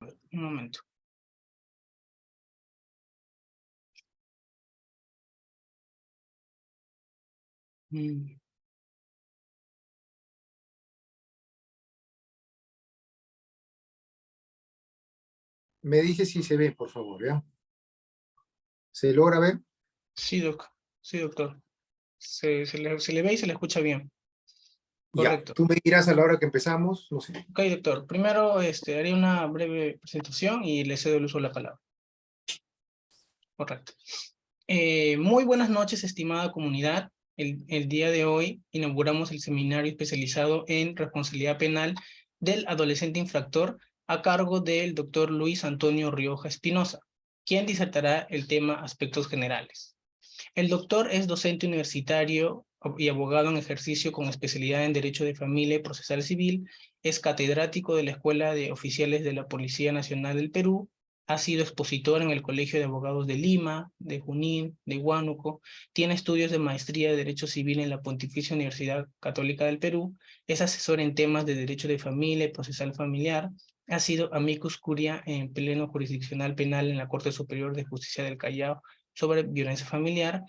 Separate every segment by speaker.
Speaker 1: Un momento.
Speaker 2: Me dice si se ve, por favor, ¿ya? ¿Se logra ver?
Speaker 1: Sí, sí, doctor. Se le ve y se le escucha bien.
Speaker 2: Ya,
Speaker 1: Correcto.
Speaker 2: tú me dirás a la hora que empezamos, no sé.
Speaker 1: Ok, doctor. Primero haré una breve presentación y le cedo el uso de la palabra. Correcto. Muy buenas noches, estimada comunidad. El día de hoy inauguramos el seminario especializado en responsabilidad penal del adolescente infractor a cargo del doctor Luis Antonio Rioja Espinosa, quien disertará el tema aspectos generales. El doctor es docente universitario y abogado en ejercicio con especialidad en Derecho de Familia y Procesal Civil, es catedrático de la Escuela de Oficiales de la Policía Nacional del Perú, ha sido expositor en el Colegio de Abogados de Lima, de Junín, de Huánuco, tiene estudios de maestría de Derecho Civil en la Pontificia Universidad Católica del Perú, es asesor en temas de Derecho de Familia y Procesal Familiar, ha sido amicus curia en pleno jurisdiccional penal en la Corte Superior de Justicia del Callao sobre violencia familiar,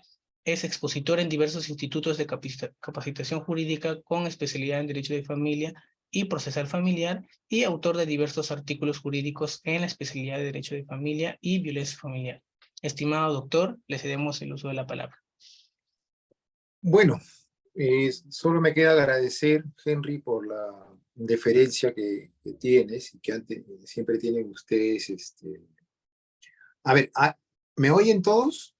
Speaker 1: es expositor en diversos institutos de capacitación jurídica con especialidad en Derecho de Familia y Procesal Familiar y autor de diversos artículos jurídicos en la especialidad de Derecho de Familia y Violencia Familiar. Estimado doctor, le cedemos el uso de la palabra.
Speaker 2: Bueno, solo me queda agradecer, Henry, por la deferencia que tienes y que siempre tienen ustedes. A ver, ¿me oyen todos?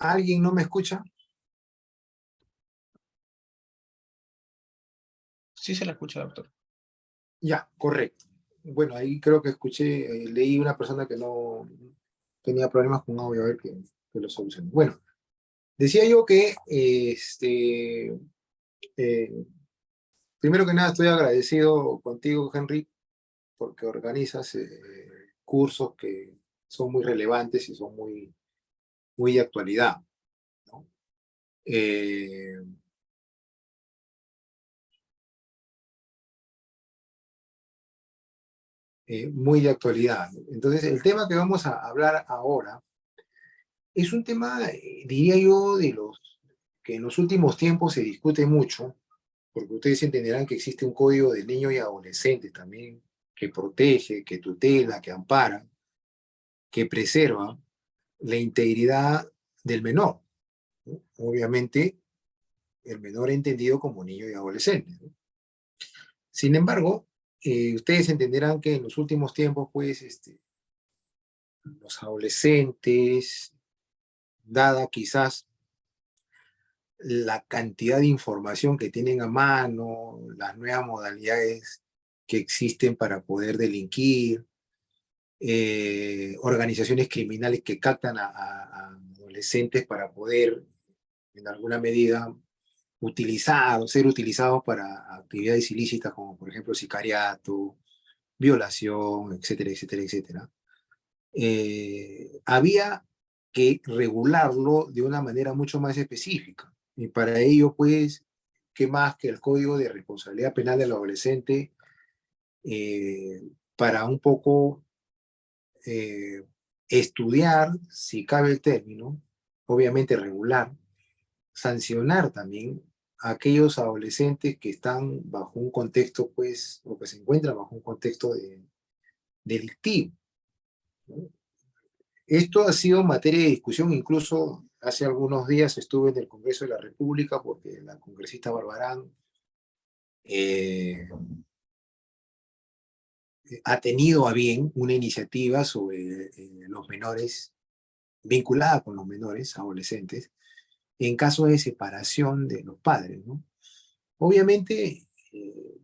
Speaker 2: ¿Alguien no me escucha?
Speaker 1: Sí se la escucha, doctor.
Speaker 2: Ya, correcto. Bueno, ahí creo que escuché, leí una persona que no tenía problemas con audio, a ver que lo solucionó. Bueno, decía yo que, eh, primero que nada, estoy agradecido contigo, Henry, porque organizas cursos que son muy relevantes y son muy de actualidad, ¿no? Eh, Muy de actualidad. Entonces, el tema que vamos a hablar ahora es un tema, diría yo, de los que en los últimos tiempos se discute mucho, porque ustedes entenderán que existe un código de niños y adolescentes también que protege, que tutela, que ampara, que preserva la integridad del menor, ¿no? Obviamente, el menor entendido como niño y adolescente, ¿no? Sin embargo, ustedes entenderán que en los últimos tiempos, pues, los adolescentes, dada quizás la cantidad de información que tienen a mano, las nuevas modalidades que existen para poder delinquir, organizaciones criminales que captan a adolescentes para poder, en alguna medida, ser utilizados para actividades ilícitas como por ejemplo sicariato, violación, etcétera, etcétera, etcétera. Había que regularlo de una manera mucho más específica. Y para ello, pues, ¿qué más que el Código de Responsabilidad Penal del Adolescente para un poco eh, estudiar, si cabe el término, obviamente regular, sancionar también a aquellos adolescentes que están bajo un contexto, pues, o que se encuentran bajo un contexto delictivo, ¿no? Esto ha sido materia de discusión, incluso hace algunos días estuve en el Congreso de la República porque la congresista Barbarán eh, ha tenido a bien una iniciativa sobre los menores, vinculada con los menores adolescentes, en caso de separación de los padres, ¿no? Obviamente,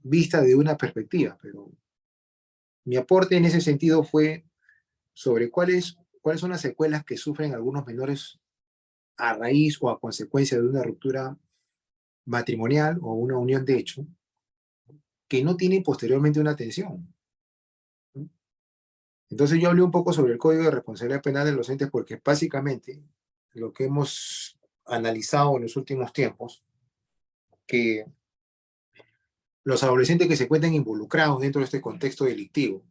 Speaker 2: vista de una perspectiva, pero mi aporte en ese sentido fue sobre cuáles son las secuelas que sufren algunos menores a raíz o a consecuencia de una ruptura matrimonial o una unión de hecho, que no tienen posteriormente una atención, ¿no? Entonces yo hablé un poco sobre el Código de Responsabilidad Penal de los entes porque básicamente lo que hemos analizado en los últimos tiempos, que los adolescentes que se encuentran involucrados dentro de este contexto delictivo,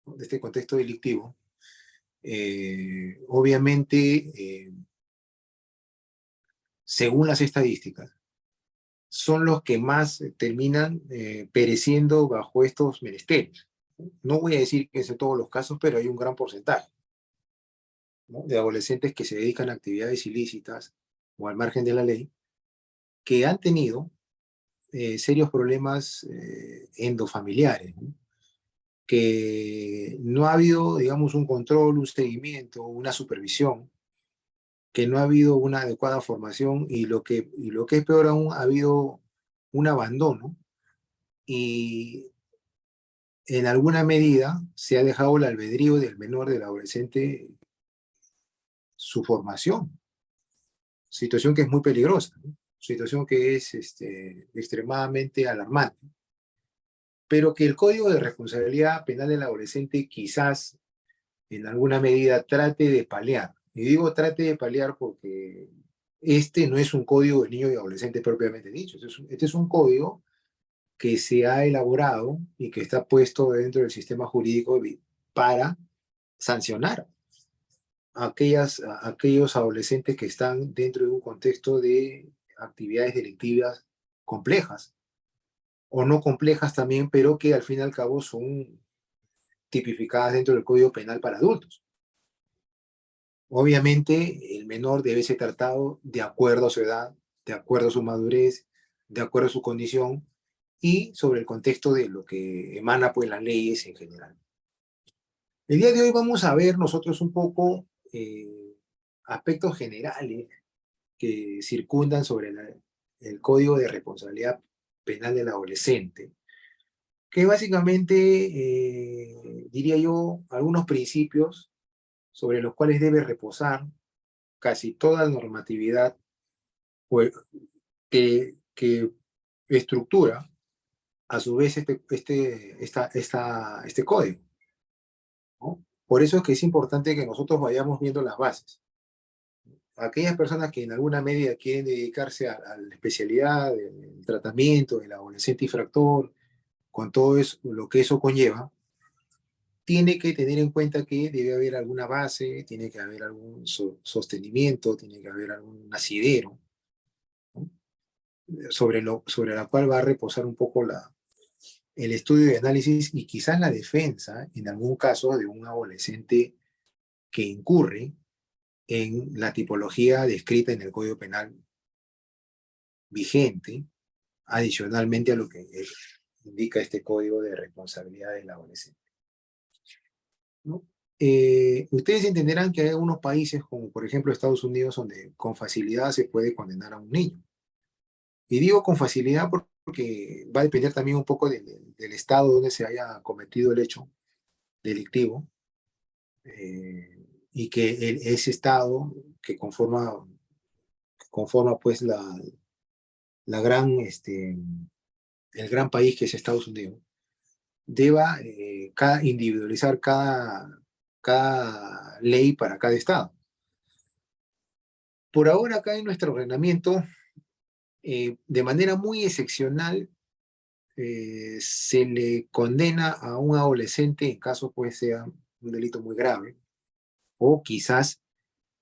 Speaker 2: ¿no? De este contexto delictivo, obviamente, según las estadísticas, son los que más terminan pereciendo bajo estos menesteres. No voy a decir que es en todos los casos, pero hay un gran porcentaje, ¿no? De adolescentes que se dedican a actividades ilícitas o al margen de la ley, que han tenido serios problemas endofamiliares, ¿no? Que no ha habido, digamos, un control, un seguimiento, una supervisión, que no ha habido una adecuada formación y lo que es peor aún, ha habido un abandono y en alguna medida se ha dejado el albedrío del menor, del adolescente, su formación, situación que es muy peligrosa, ¿no? Situación que es extremadamente alarmante, pero que el Código de Responsabilidad Penal del Adolescente quizás en alguna medida trate de paliar. Y digo trate de paliar porque este no es un código de niño y adolescente propiamente dicho, este es un código que se ha elaborado y que está puesto dentro del sistema jurídico para sancionar a aquellos adolescentes que están dentro de un contexto de actividades delictivas complejas o no complejas también, pero que al fin y al cabo son tipificadas dentro del Código Penal para adultos. Obviamente, el menor debe ser tratado de acuerdo a su edad, de acuerdo a su madurez, de acuerdo a su condición y sobre el contexto de lo que emana pues las leyes en general. El día de hoy vamos a ver nosotros un poco aspectos generales que circundan sobre el Código de Responsabilidad Penal del Adolescente, que básicamente, diría yo, algunos principios sobre los cuales debe reposar casi toda la normatividad pues, que estructura a su vez este código, ¿no? Por eso es que es importante que nosotros vayamos viendo las bases. Aquellas personas que en alguna medida quieren dedicarse a la especialidad del tratamiento del adolescente infractor, con todo eso, lo que eso conlleva, tiene que tener en cuenta que debe haber alguna base, tiene que haber algún sostenimiento, tiene que haber algún asidero, ¿no? Sobre la cual va a reposar un poco el estudio y análisis y quizás la defensa, en algún caso, de un adolescente que incurre en la tipología descrita en el Código Penal vigente, adicionalmente a lo que indica este Código de Responsabilidad del Adolescente, ¿no? Ustedes entenderán que hay algunos países, como por ejemplo Estados Unidos, donde con facilidad se puede condenar a un niño. Y digo con facilidad porque va a depender también un poco del estado donde se haya cometido el hecho delictivo, y que ese estado que conforma pues la gran, el gran país que es Estados Unidos, deba individualizar cada ley para cada estado. Por ahora acá en nuestro ordenamiento, de manera muy excepcional, se le condena a un adolescente en caso pues sea un delito muy grave, o quizás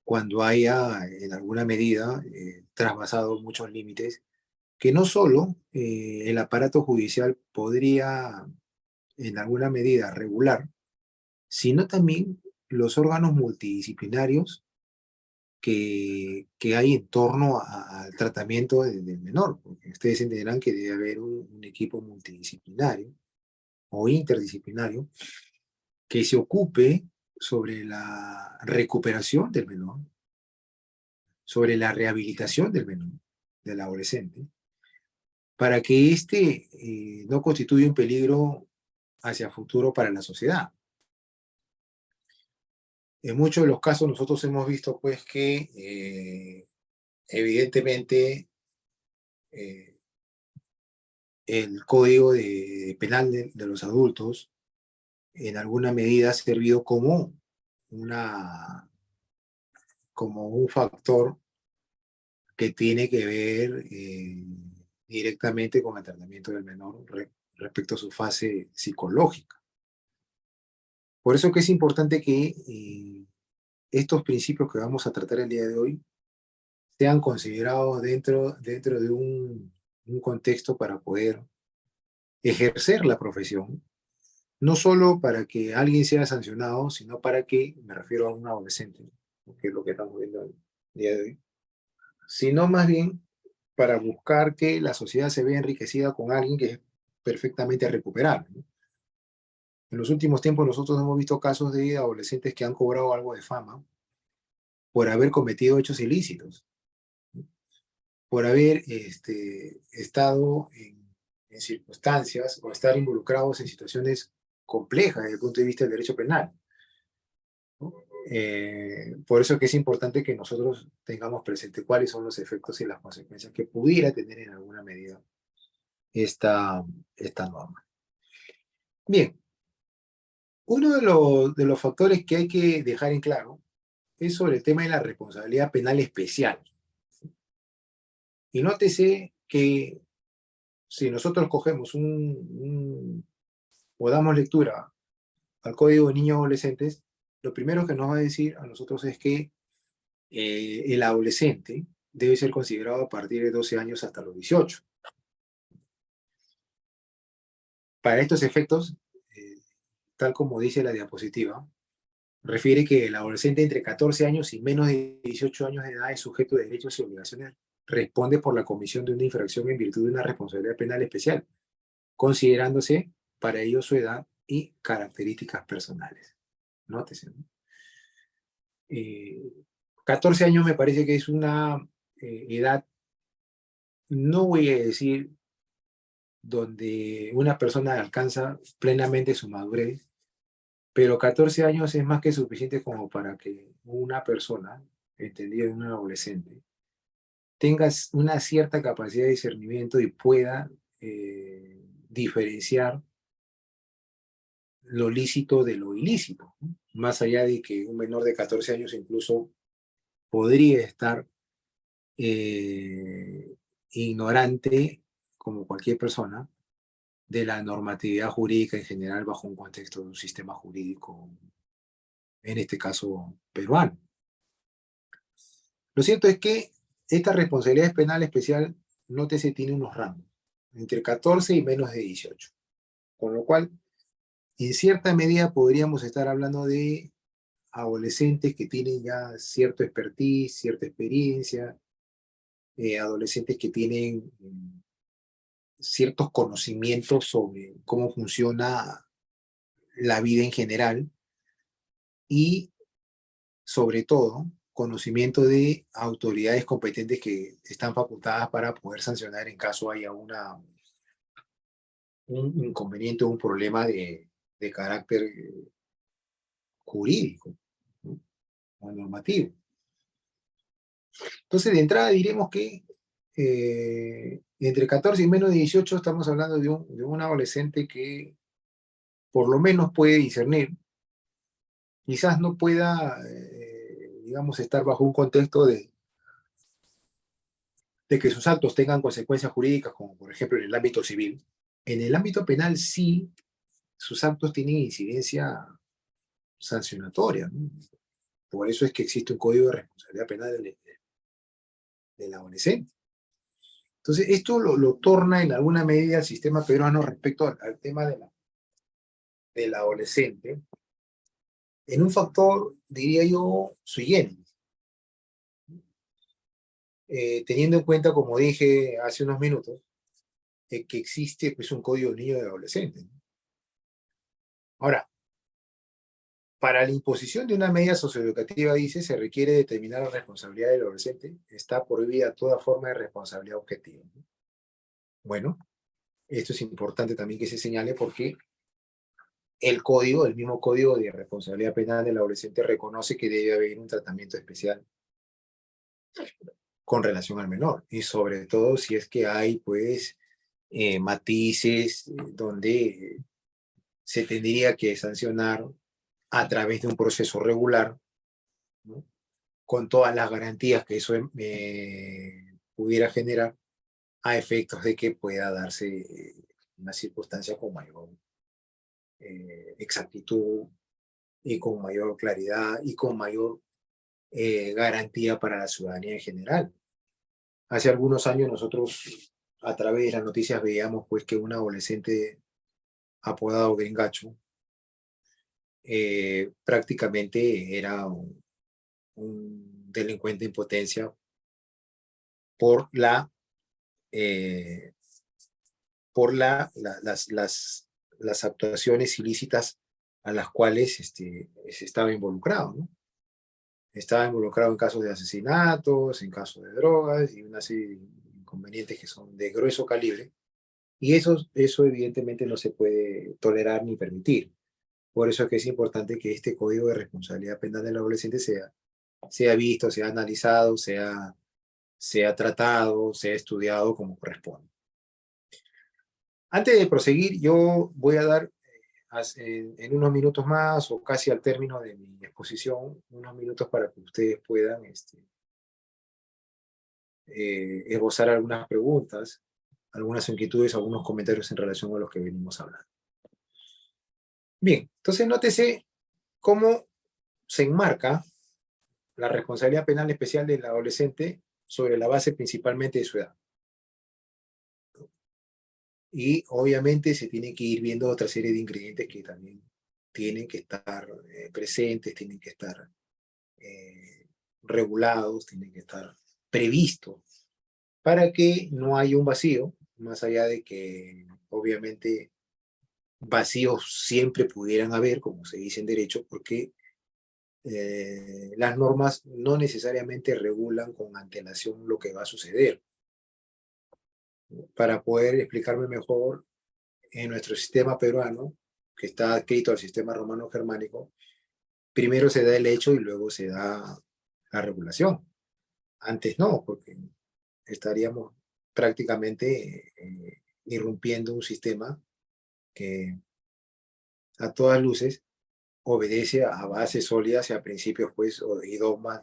Speaker 2: cuando haya en alguna medida trasvasado muchos límites, que no solo el aparato judicial podría en alguna medida regular, sino también los órganos multidisciplinarios que hay en torno al tratamiento del menor, porque ustedes entenderán que debe haber un equipo multidisciplinario o interdisciplinario que se ocupe sobre la recuperación del menor, sobre la rehabilitación del menor, del adolescente, para que éste no constituya un peligro hacia futuro para la sociedad. En muchos de los casos nosotros hemos visto pues que evidentemente eh, el código penal de los adultos en alguna medida ha servido una, como un factor que tiene que ver directamente con el tratamiento del menor respecto a su fase psicológica. Por eso que es importante que estos principios que vamos a tratar el día de hoy sean considerados dentro de un contexto para poder ejercer la profesión, no solo para que alguien sea sancionado, sino para que, me refiero a un adolescente, ¿no? Que es lo que estamos viendo el día de hoy, sino más bien para buscar que la sociedad se vea enriquecida con alguien que es perfectamente recuperable, ¿no? En los últimos tiempos nosotros hemos visto casos de adolescentes que han cobrado algo de fama por haber cometido hechos ilícitos, ¿no? Por haber estado en circunstancias o estar involucrados en situaciones complejas desde el punto de vista del derecho penal, ¿no? Por eso que es importante que nosotros tengamos presente cuáles son los efectos y las consecuencias que pudiera tener en alguna medida esta, esta norma. Bien, uno de los factores que hay que dejar en claro es sobre el tema de la responsabilidad penal especial. Y nótese que si nosotros cogemos o damos lectura al Código de Niños y Adolescentes, lo primero que nos va a decir a nosotros es que el adolescente debe ser considerado a partir de 12 años hasta los 18. Para estos efectos, tal como dice la diapositiva, refiere que el adolescente entre 14 años y menos de 18 años de edad es sujeto de derechos y obligaciones, responde por la comisión de una infracción en virtud de una responsabilidad penal especial, considerándose para ello su edad y características personales. Nótese, ¿no? 14 años me parece que es una edad, no voy a decir donde una persona alcanza plenamente su madurez, pero 14 años es más que suficiente como para que una persona, entendida en un adolescente, tenga una cierta capacidad de discernimiento y pueda diferenciar lo lícito de lo ilícito, ¿no? Más allá de que un menor de 14 años incluso podría estar ignorante, como cualquier persona, de la normatividad jurídica en general bajo un contexto de un sistema jurídico, en este caso peruano. Lo cierto es que esta responsabilidad penal especial, nótese, tiene unos rangos, entre 14 y menos de 18, con lo cual, en cierta medida podríamos estar hablando de adolescentes que tienen ya cierto expertise, cierta experiencia, adolescentes que tienen ciertos conocimientos sobre cómo funciona la vida en general y, sobre todo, conocimiento de autoridades competentes que están facultadas para poder sancionar en caso haya un inconveniente o un problema de carácter jurídico, ¿no? O normativo. Entonces, de entrada diremos que entre 14 y menos de 18 estamos hablando de un adolescente que por lo menos puede discernir. Quizás no pueda, digamos, estar bajo un contexto de que sus actos tengan consecuencias jurídicas, como por ejemplo en el ámbito civil. En el ámbito penal sí, sus actos tienen incidencia sancionatoria, ¿no? Por eso es que existe un código de responsabilidad penal del adolescente. Entonces, esto lo torna en alguna medida el sistema peruano respecto al tema del adolescente en un factor, diría yo, sui generis. Teniendo en cuenta, como dije hace unos minutos, que existe pues, un código de niño y adolescente, ¿no? Ahora, para la imposición de una medida socioeducativa, dice, se requiere determinar la responsabilidad del adolescente. Está prohibida toda forma de responsabilidad objetiva, ¿no? Bueno, esto es importante también que se señale porque el mismo código de responsabilidad penal del adolescente reconoce que debe haber un tratamiento especial con relación al menor y sobre todo si es que hay pues matices donde se tendría que sancionar a través de un proceso regular, ¿no? Con todas las garantías que eso pudiera generar a efectos de que pueda darse una circunstancia con mayor exactitud y con mayor claridad y con mayor garantía para la ciudadanía en general. Hace algunos años nosotros a través de las noticias veíamos pues que un adolescente apodado Gringacho prácticamente era un delincuente en potencia por eh, las actuaciones ilícitas a las cuales se estaba involucrado, ¿no? Estaba involucrado en casos de asesinatos, en casos de drogas y una serie de inconvenientes que son de grueso calibre. Y eso evidentemente no se puede tolerar ni permitir. Por eso es que es importante que este Código de Responsabilidad Penal del Adolescente sea visto, sea analizado, sea tratado, sea estudiado como corresponde. Antes de proseguir, yo voy a dar en unos minutos más o casi al término de mi exposición, unos minutos para que ustedes puedan esbozar algunas preguntas, algunas inquietudes, algunos comentarios en relación a los que venimos hablando. Bien, entonces nótese cómo se enmarca la responsabilidad penal especial del adolescente sobre la base principalmente de su edad. Y obviamente se tiene que ir viendo otra serie de ingredientes que también tienen que estar presentes, tienen que estar regulados, tienen que estar previstos para que no haya un vacío, más allá de que obviamente vacíos siempre pudieran haber, como se dice en derecho, porque las normas no necesariamente regulan con antelación lo que va a suceder. Para poder explicarme mejor, en nuestro sistema peruano, que está adscrito al sistema romano-germánico, primero se da el hecho y luego se da la regulación. Antes no, porque estaríamos prácticamente irrumpiendo un sistema que a todas luces obedece a bases sólidas y a principios pues, y dogmas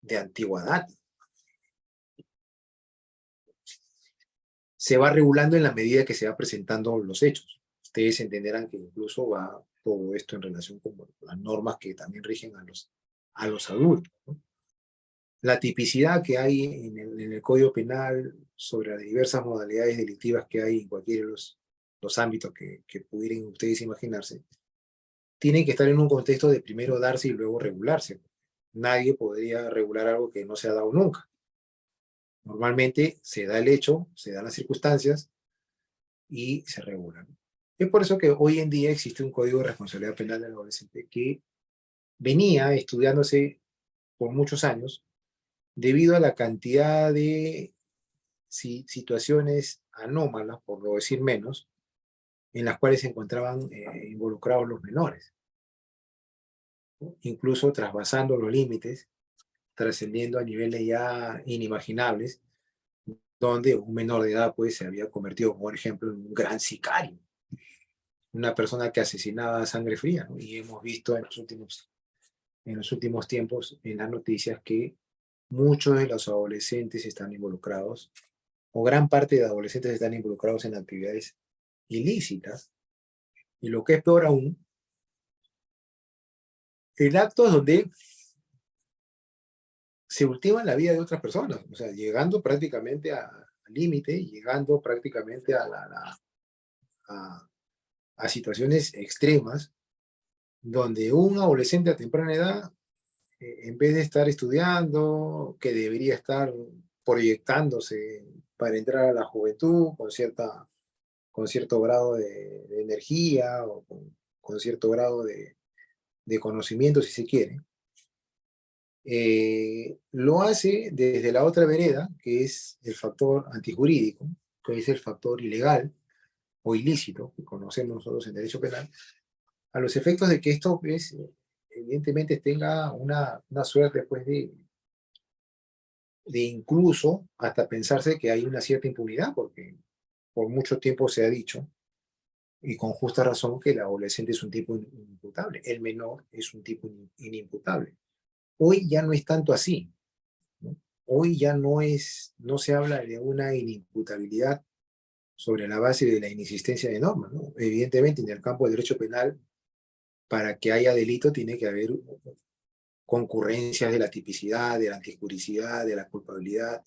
Speaker 2: de antigüedad. Se va regulando en la medida que se va presentando los hechos. Ustedes entenderán que incluso va todo esto en relación con las normas que también rigen a los adultos, ¿no? La tipicidad que hay en el Código Penal sobre las diversas modalidades delictivas que hay en cualquiera de los ámbitos que pudieran ustedes imaginarse, tienen que estar en un contexto de primero darse y luego regularse. Nadie podría regular algo que no se ha dado nunca. Normalmente se da el hecho, se dan las circunstancias y se regulan. Es por eso que hoy en día existe un Código de Responsabilidad Penal del Adolescente que venía estudiándose por muchos años debido a la cantidad de situaciones anómalas, por no decir menos, en las cuales se encontraban involucrados los menores, ¿no? Incluso trasvasando los límites, trascendiendo a niveles ya inimaginables, donde un menor de edad pues, se había convertido, por ejemplo, en un gran sicario, una persona que asesinaba a sangre fría, ¿no? Y hemos visto en los últimos tiempos en las noticias que muchos de los adolescentes están involucrados, o gran parte de adolescentes están involucrados en actividades ilícitas, y lo que es peor aún, en actos donde se ultima la vida de otras personas, o sea, llegando prácticamente al límite, llegando prácticamente a, a situaciones extremas, donde un adolescente a temprana edad, en vez de estar estudiando, que debería estar proyectándose para entrar a la juventud con cierto grado de energía o con cierto grado de conocimiento, si se quiere, lo hace desde la otra vereda, que es el factor antijurídico, que es el factor ilegal o ilícito, que conocemos nosotros en derecho penal, a los efectos de que esto pues, evidentemente tenga una suerte pues, de incluso hasta pensarse que hay una cierta impunidad, porque por mucho tiempo se ha dicho, y con justa razón, que el adolescente es un tipo inimputable, el menor es un tipo inimputable. Hoy ya no es tanto así, ¿no? hoy ya no se habla de una inimputabilidad sobre la base de la inexistencia de normas, ¿no? Evidentemente, en el campo del derecho penal, para que haya delito tiene que haber concurrencias de la tipicidad, de la antijuricidad, de la culpabilidad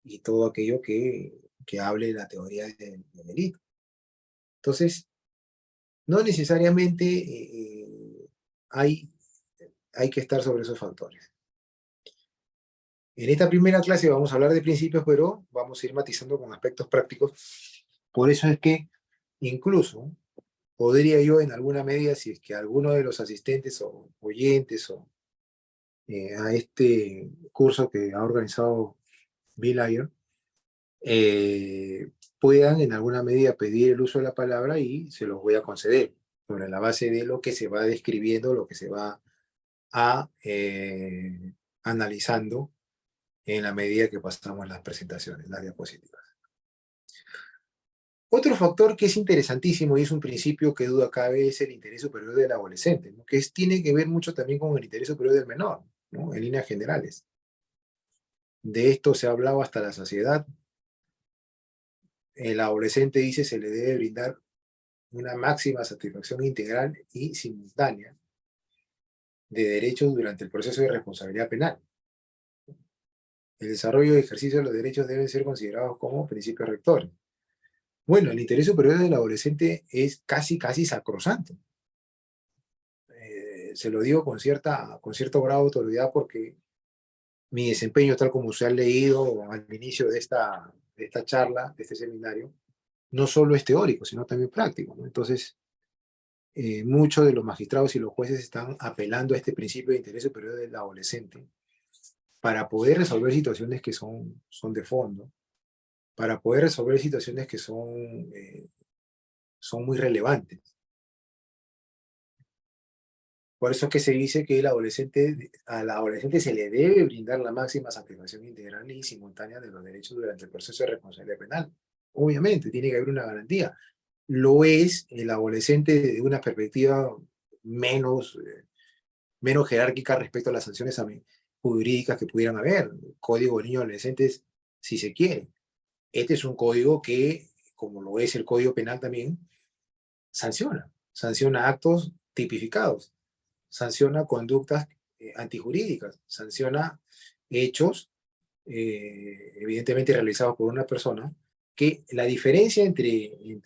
Speaker 2: y todo aquello que hable de la teoría del delito. Entonces, no necesariamente hay, hay que estar sobre esos factores. En esta primera clase vamos a hablar de principios, pero vamos a ir matizando con aspectos prácticos. Por eso es que incluso podría yo en alguna medida, si es que alguno de los asistentes o oyentes a este curso que ha organizado Bill Ayer, puedan en alguna medida pedir el uso de la palabra y se los voy a conceder sobre la base de lo que se va describiendo, lo que se va analizando en la medida que pasamos las presentaciones, las diapositivas. Otro factor que es interesantísimo y es un principio que duda cabe es el interés superior del adolescente, ¿no? Tiene que ver mucho también con el interés superior del menor, ¿no? En líneas generales. De esto se ha hablado hasta la saciedad. El adolescente dice se le debe brindar una máxima satisfacción integral y simultánea de derechos durante el proceso de responsabilidad penal. El desarrollo y ejercicio de los derechos deben ser considerados como principios rectores. Bueno, el interés superior del adolescente es casi sacrosanto. Se lo digo con cierto grado de autoridad porque mi desempeño, tal como se ha leído al inicio de esta charla, de este seminario, no solo es teórico, sino también práctico, ¿no? Entonces, muchos de los magistrados y los jueces están apelando a este principio de interés superior del adolescente para poder resolver situaciones que son de fondo, para poder resolver situaciones que son muy relevantes. Por eso es que se dice que al adolescente se le debe brindar la máxima satisfacción integral y simultánea de los derechos durante el proceso de responsabilidad penal. Obviamente, tiene que haber una garantía. Lo es el adolescente de una perspectiva menos, menos jerárquica respecto a las sanciones jurídicas que pudieran haber. Código de niños y adolescentes, si se quiere. Este es un código que, como lo es el Código Penal también, sanciona actos tipificados, sanciona conductas antijurídicas, sanciona hechos evidentemente realizados por una persona, que la diferencia entre el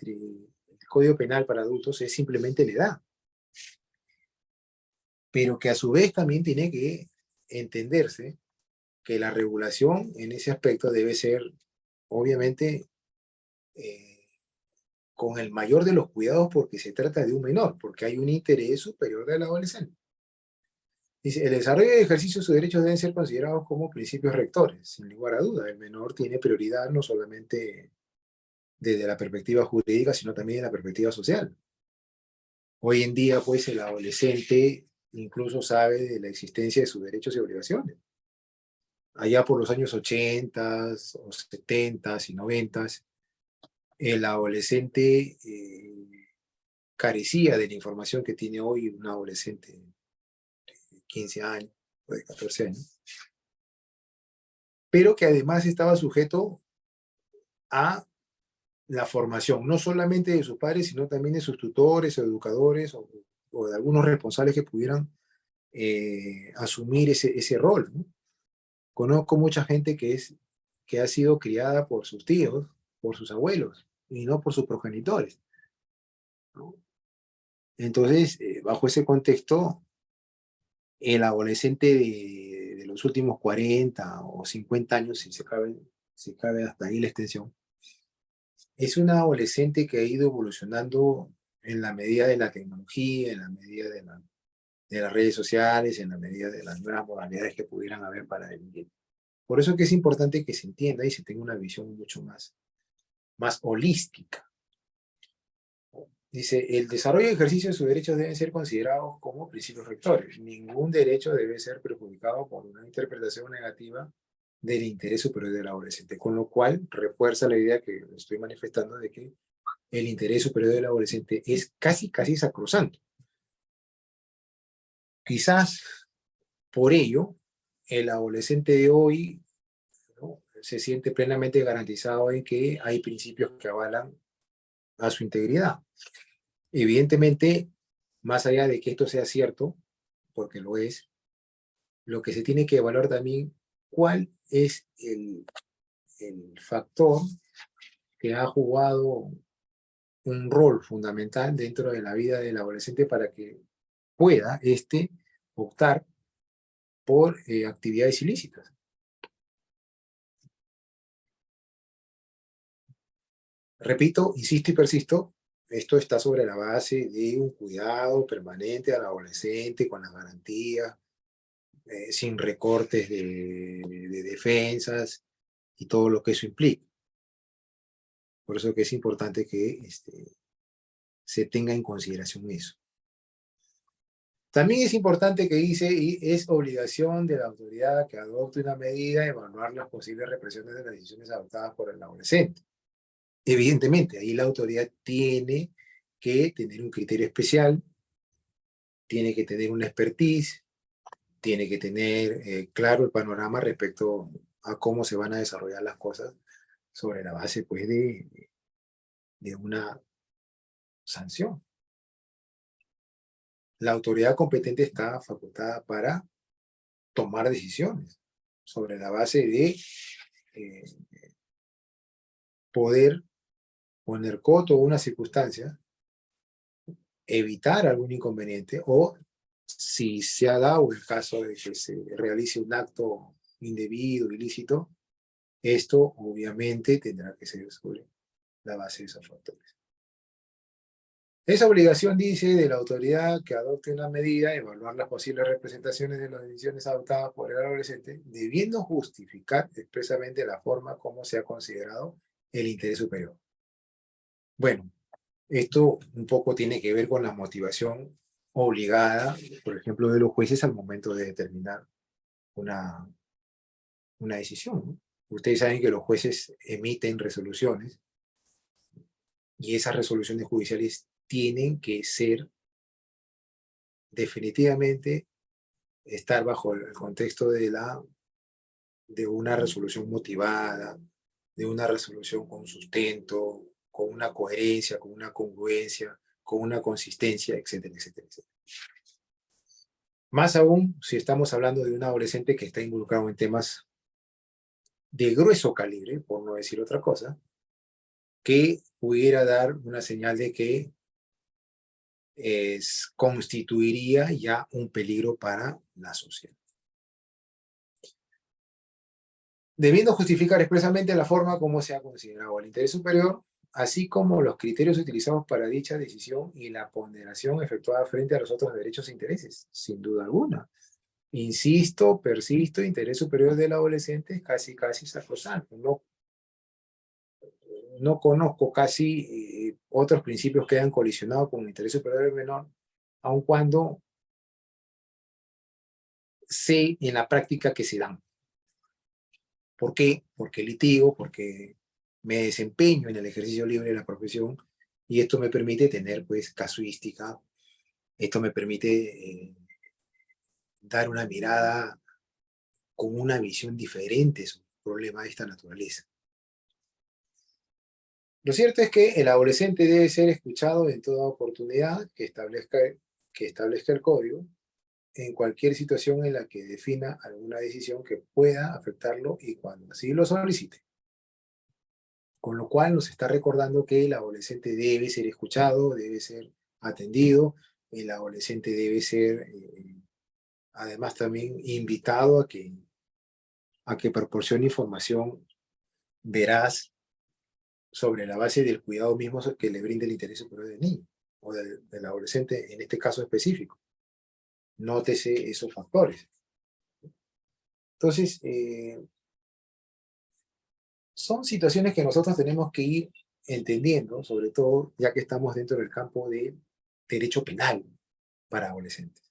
Speaker 2: Código Penal para adultos es simplemente la edad, pero que a su vez también tiene que entenderse que la regulación en ese aspecto debe ser, obviamente, eh, con el mayor de los cuidados porque se trata de un menor, porque hay un interés superior del adolescente. Dice, el desarrollo y ejercicio de sus derechos deben ser considerados como principios rectores, sin lugar a duda. El menor tiene prioridad no solamente desde la perspectiva jurídica, sino también de la perspectiva social. Hoy en día, pues, el adolescente incluso sabe de la existencia de sus derechos y obligaciones. Allá por los años 80 o 70 y 90, el adolescente carecía de la información que tiene hoy un adolescente de 15 años o de 14 años, pero que además estaba sujeto a la formación, no solamente de sus padres, sino también de sus tutores o educadores o de algunos responsables que pudieran asumir ese rol, ¿no? Conozco mucha gente que ha sido criada por sus tíos, por sus abuelos, y no por sus progenitores, ¿no? Entonces, bajo ese contexto, el adolescente de los últimos 40 o 50 años, si cabe hasta ahí la extensión, es un adolescente que ha ido evolucionando en la medida de la tecnología, en la medida de las redes sociales, en la medida de las nuevas modalidades que pudieran haber para él. Por eso que es importante que se entienda y se tenga una visión mucho más holística. Dice, el desarrollo y ejercicio de sus derechos deben ser considerados como principios rectores. Ningún derecho debe ser perjudicado por una interpretación negativa del interés superior del adolescente, con lo cual refuerza la idea que estoy manifestando de que el interés superior del adolescente es casi sacrosanto. Quizás por ello, el adolescente de hoy se siente plenamente garantizado en que hay principios que avalan a su integridad. Evidentemente, más allá de que esto sea cierto, porque lo es, lo que se tiene que evaluar también cuál es el factor que ha jugado un rol fundamental dentro de la vida del adolescente para que pueda optar por actividades ilícitas. Repito, insisto y persisto, esto está sobre la base de un cuidado permanente al adolescente con las garantías, sin recortes de defensas y todo lo que eso implica. Por eso que es importante que se tenga en consideración eso. También es importante que dice, y es obligación de la autoridad que adopte una medida, evaluar las posibles represiones de las decisiones adoptadas por el adolescente. Evidentemente, ahí la autoridad tiene que tener un criterio especial, tiene que tener una expertise, tiene que tener claro el panorama respecto a cómo se van a desarrollar las cosas sobre la base pues, de una sanción. La autoridad competente está facultada para tomar decisiones sobre la base de eh, poder poner coto a una circunstancia, evitar algún inconveniente o si se ha dado el caso de que se realice un acto indebido, ilícito, esto obviamente tendrá que ser sobre la base de esos factores. Esa obligación dice de la autoridad que adopte una medida, evaluar las posibles representaciones de las decisiones adoptadas por el adolescente, debiendo justificar expresamente la forma como se ha considerado el interés superior. Bueno, esto un poco tiene que ver con la motivación obligada, por ejemplo, de los jueces al momento de determinar una, una decisión, ¿no? Ustedes saben que los jueces emiten resoluciones y esas resoluciones judiciales tienen que ser definitivamente estar bajo el contexto de una resolución motivada, de una resolución con sustento, con una coherencia, con una congruencia, con una consistencia, etcétera, etcétera, etcétera. Más aún si estamos hablando de un adolescente que está involucrado en temas de grueso calibre, por no decir otra cosa, que pudiera dar una señal de que constituiría ya un peligro para la sociedad. Debiendo justificar expresamente la forma como se ha considerado el interés superior, así como los criterios utilizados para dicha decisión y la ponderación efectuada frente a los otros derechos e intereses, sin duda alguna. Insisto, persisto, interés superior del adolescente es casi sacrosanto. No conozco casi otros principios que hayan colisionado con el interés superior del menor, aun cuando sé en la práctica que se dan. ¿Por qué? Porque litigo, porque me desempeño en el ejercicio libre de la profesión y esto me permite tener pues casuística, esto me permite dar una mirada con una visión diferente sobre un problema de esta naturaleza. Lo cierto es que el adolescente debe ser escuchado en toda oportunidad que establezca el código en cualquier situación en la que defina alguna decisión que pueda afectarlo y cuando así lo solicite. Con lo cual nos está recordando que el adolescente debe ser escuchado, debe ser atendido, el adolescente debe ser además también invitado a que proporcione información veraz sobre la base del cuidado mismo que le brinde el interés superior del niño o del adolescente en este caso específico. Nótese esos factores. Entonces, son situaciones que nosotros tenemos que ir entendiendo, sobre todo ya que estamos dentro del campo de derecho penal para adolescentes.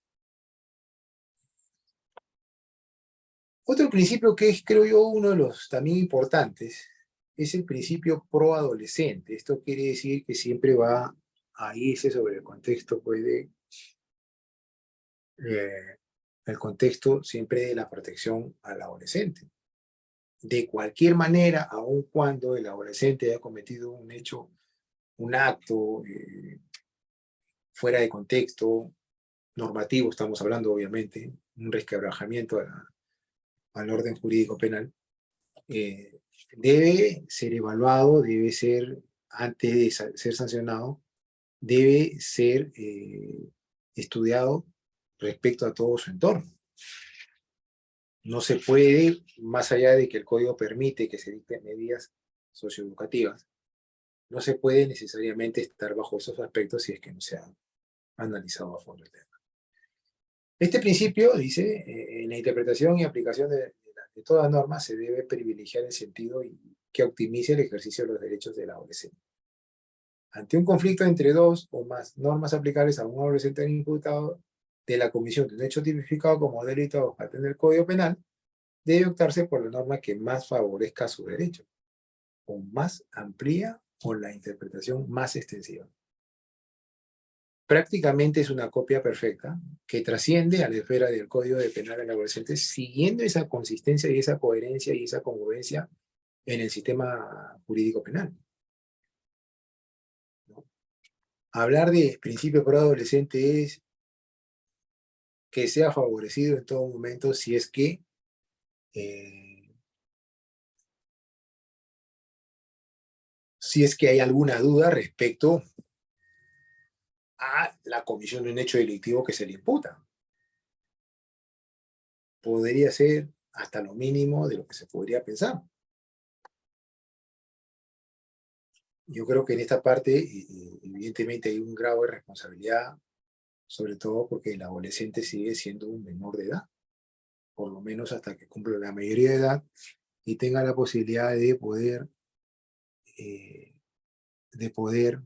Speaker 2: Otro principio que es, creo yo, uno de los también importantes, es el principio pro adolescente. Esto quiere decir que siempre va a irse sobre el contexto, pues, el contexto siempre de la protección al adolescente. de cualquier manera, aun cuando el adolescente haya cometido un hecho, un acto fuera de contexto, normativo, estamos hablando obviamente, un resquebrajamiento al orden jurídico penal, eh, debe ser evaluado, debe ser, antes de ser sancionado, debe ser estudiado respecto a todo su entorno. No se puede, más allá de que el código permite que se dicten medidas socioeducativas, no se puede necesariamente estar bajo esos aspectos si es que no se ha analizado a fondo el tema. Este principio dice, en la interpretación y aplicación de toda norma se debe privilegiar el sentido que optimice el ejercicio de los derechos del adolescente. Ante un conflicto entre dos o más normas aplicables a un adolescente imputado de la comisión de un hecho tipificado como delito o falta en el Código Penal, debe optarse por la norma que más favorezca su derecho, o más amplia o la interpretación más extensiva. Prácticamente es una copia perfecta que trasciende a la esfera del Código de Penal del adolescente, siguiendo esa consistencia y esa coherencia y esa congruencia en el sistema jurídico penal, ¿no? Hablar de principio pro adolescente es que sea favorecido en todo momento eh, si es que hay alguna duda respecto a la comisión de un hecho delictivo que se le imputa. Podría ser hasta lo mínimo de lo que se podría pensar. Yo creo que en esta parte, evidentemente, hay un grado de responsabilidad, sobre todo porque el adolescente sigue siendo un menor de edad, por lo menos hasta que cumpla la mayoría de edad y tenga la posibilidad eh, de poder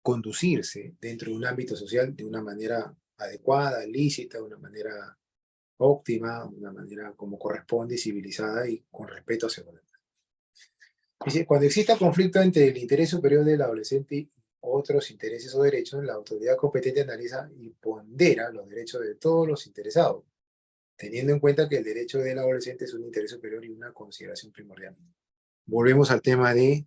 Speaker 2: conducirse dentro de un ámbito social de una manera adecuada, lícita, de una manera óptima, de una manera como corresponde, civilizada y con respeto hacia los demás. Dice, cuando exista conflicto entre el interés superior del adolescente y otros intereses o derechos, la autoridad competente analiza y pondera los derechos de todos los interesados, teniendo en cuenta que el derecho del adolescente es un interés superior y una consideración primordial. Volvemos al tema de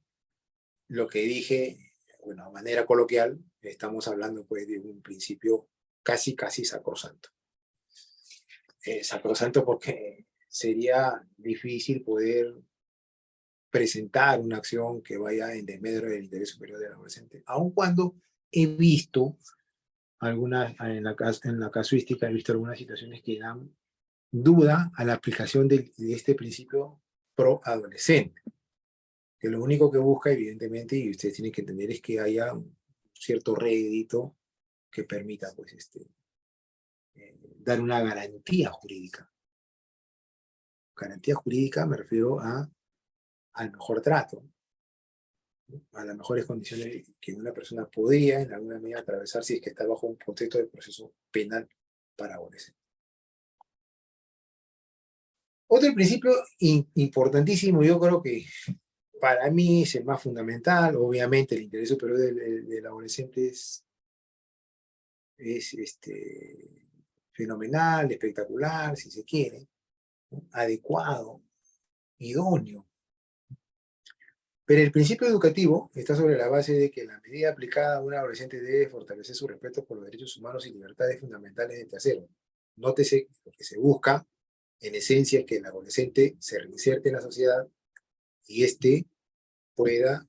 Speaker 2: lo que dije, bueno, de manera coloquial, estamos hablando pues de un principio casi sacrosanto. Sacrosanto porque sería difícil poder presentar una acción que vaya en desmedro del interés superior del adolescente, aun cuando he visto en la casuística, he visto algunas situaciones que dan duda a la aplicación de este principio pro adolescente, que lo único que busca, evidentemente, y ustedes tienen que entender, es que haya un cierto rédito que permita, pues, dar una garantía jurídica. Garantía jurídica me refiero al mejor trato, ¿no? A las mejores condiciones que una persona podría, en alguna medida, atravesar si es que está bajo un contexto de proceso penal para adolescentes. Otro principio importantísimo, yo creo que para mí es el más fundamental, obviamente el interés superior del adolescente es fenomenal, espectacular, si se quiere, ¿no? Adecuado, idóneo. Pero el principio educativo está sobre la base de que la medida aplicada a un adolescente debe fortalecer su respeto por los derechos humanos y libertades fundamentales de terceros. Nótese lo que se busca, en esencia, es que el adolescente se reinserte en la sociedad y pueda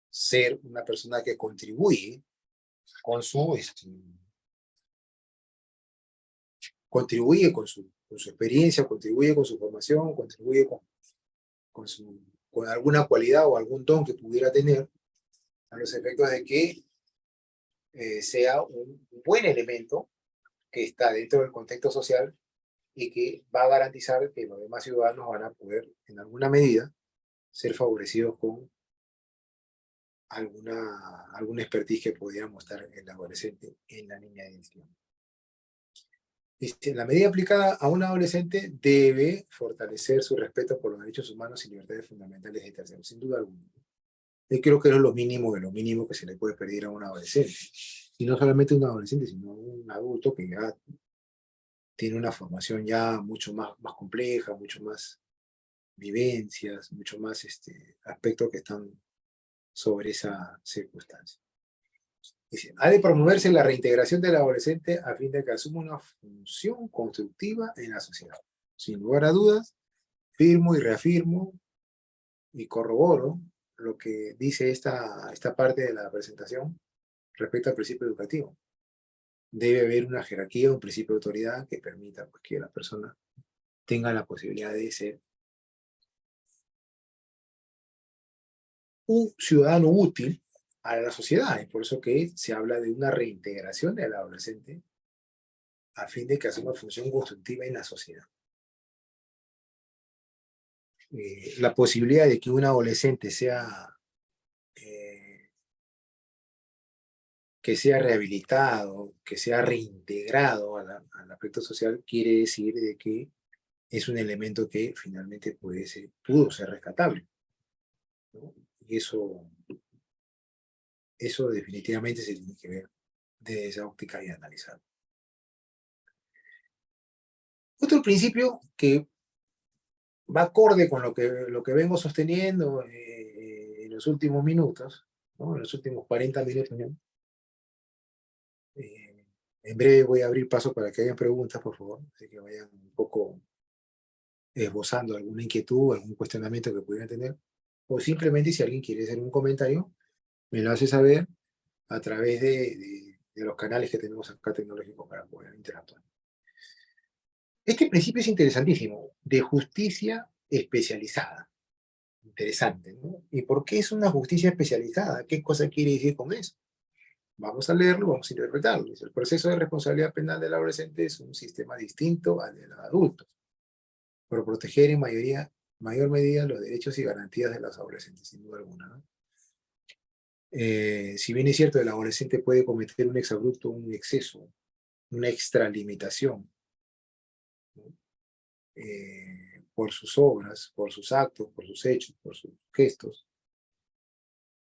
Speaker 2: ser una persona que contribuye con con su experiencia, contribuye con su formación, contribuye con alguna cualidad o algún don que pudiera tener, a los efectos de que sea un buen elemento que está dentro del contexto social y que va a garantizar que los demás ciudadanos van a poder, en alguna medida, ser favorecidos con alguna expertise que pudiera mostrar el adolescente en la línea de identidad. La medida aplicada a un adolescente debe fortalecer su respeto por los derechos humanos y libertades fundamentales de terceros, sin duda alguna. Yo creo que es lo mínimo de lo mínimo que se le puede pedir a un adolescente. Y no solamente un adolescente, sino un adulto que ya tiene una formación ya mucho más compleja, mucho más vivencias, mucho más aspectos que están sobre esa circunstancia. Dice, ha de promoverse la reintegración del adolescente a fin de que asuma una función constructiva en la sociedad. Sin lugar a dudas, firmo y reafirmo y corroboro lo que dice esta parte de la presentación respecto al principio educativo. Debe haber una jerarquía, un principio de autoridad que permita pues, que la persona tenga la posibilidad de ser un ciudadano útil a la sociedad. Es por eso que se habla de una reintegración del adolescente a fin de que asuma función constructiva en la sociedad. La posibilidad de que un adolescente que sea rehabilitado, que sea reintegrado al aspecto social, quiere decir de que es un elemento que finalmente pudo ser rescatable, ¿no? Y eso definitivamente se tiene que ver desde esa óptica y analizar. Otro principio que va acorde con lo que vengo sosteniendo en los últimos minutos, ¿no? En los últimos 40 minutos, ¿no? En breve voy a abrir paso para que hayan preguntas, por favor, así que vayan un poco esbozando alguna inquietud, algún cuestionamiento que pudieran tener, o simplemente si alguien quiere hacer un comentario, me lo hace saber a través de los canales que tenemos acá tecnológicos para poder interactuar. Este principio es interesantísimo, de justicia especializada. Interesante, ¿no? ¿Y por qué es una justicia especializada? ¿Qué cosa quiere decir con eso? Vamos a leerlo, vamos a interpretarlo. Dice, el proceso de responsabilidad penal del adolescente es un sistema distinto al de los adultos, por proteger en mayor medida los derechos y garantías de los adolescentes, sin duda alguna, ¿no? Si bien es cierto, el adolescente puede cometer un exabrupto, un exceso, una extralimitación, ¿no? Por sus obras, por sus actos, por sus hechos, por sus gestos,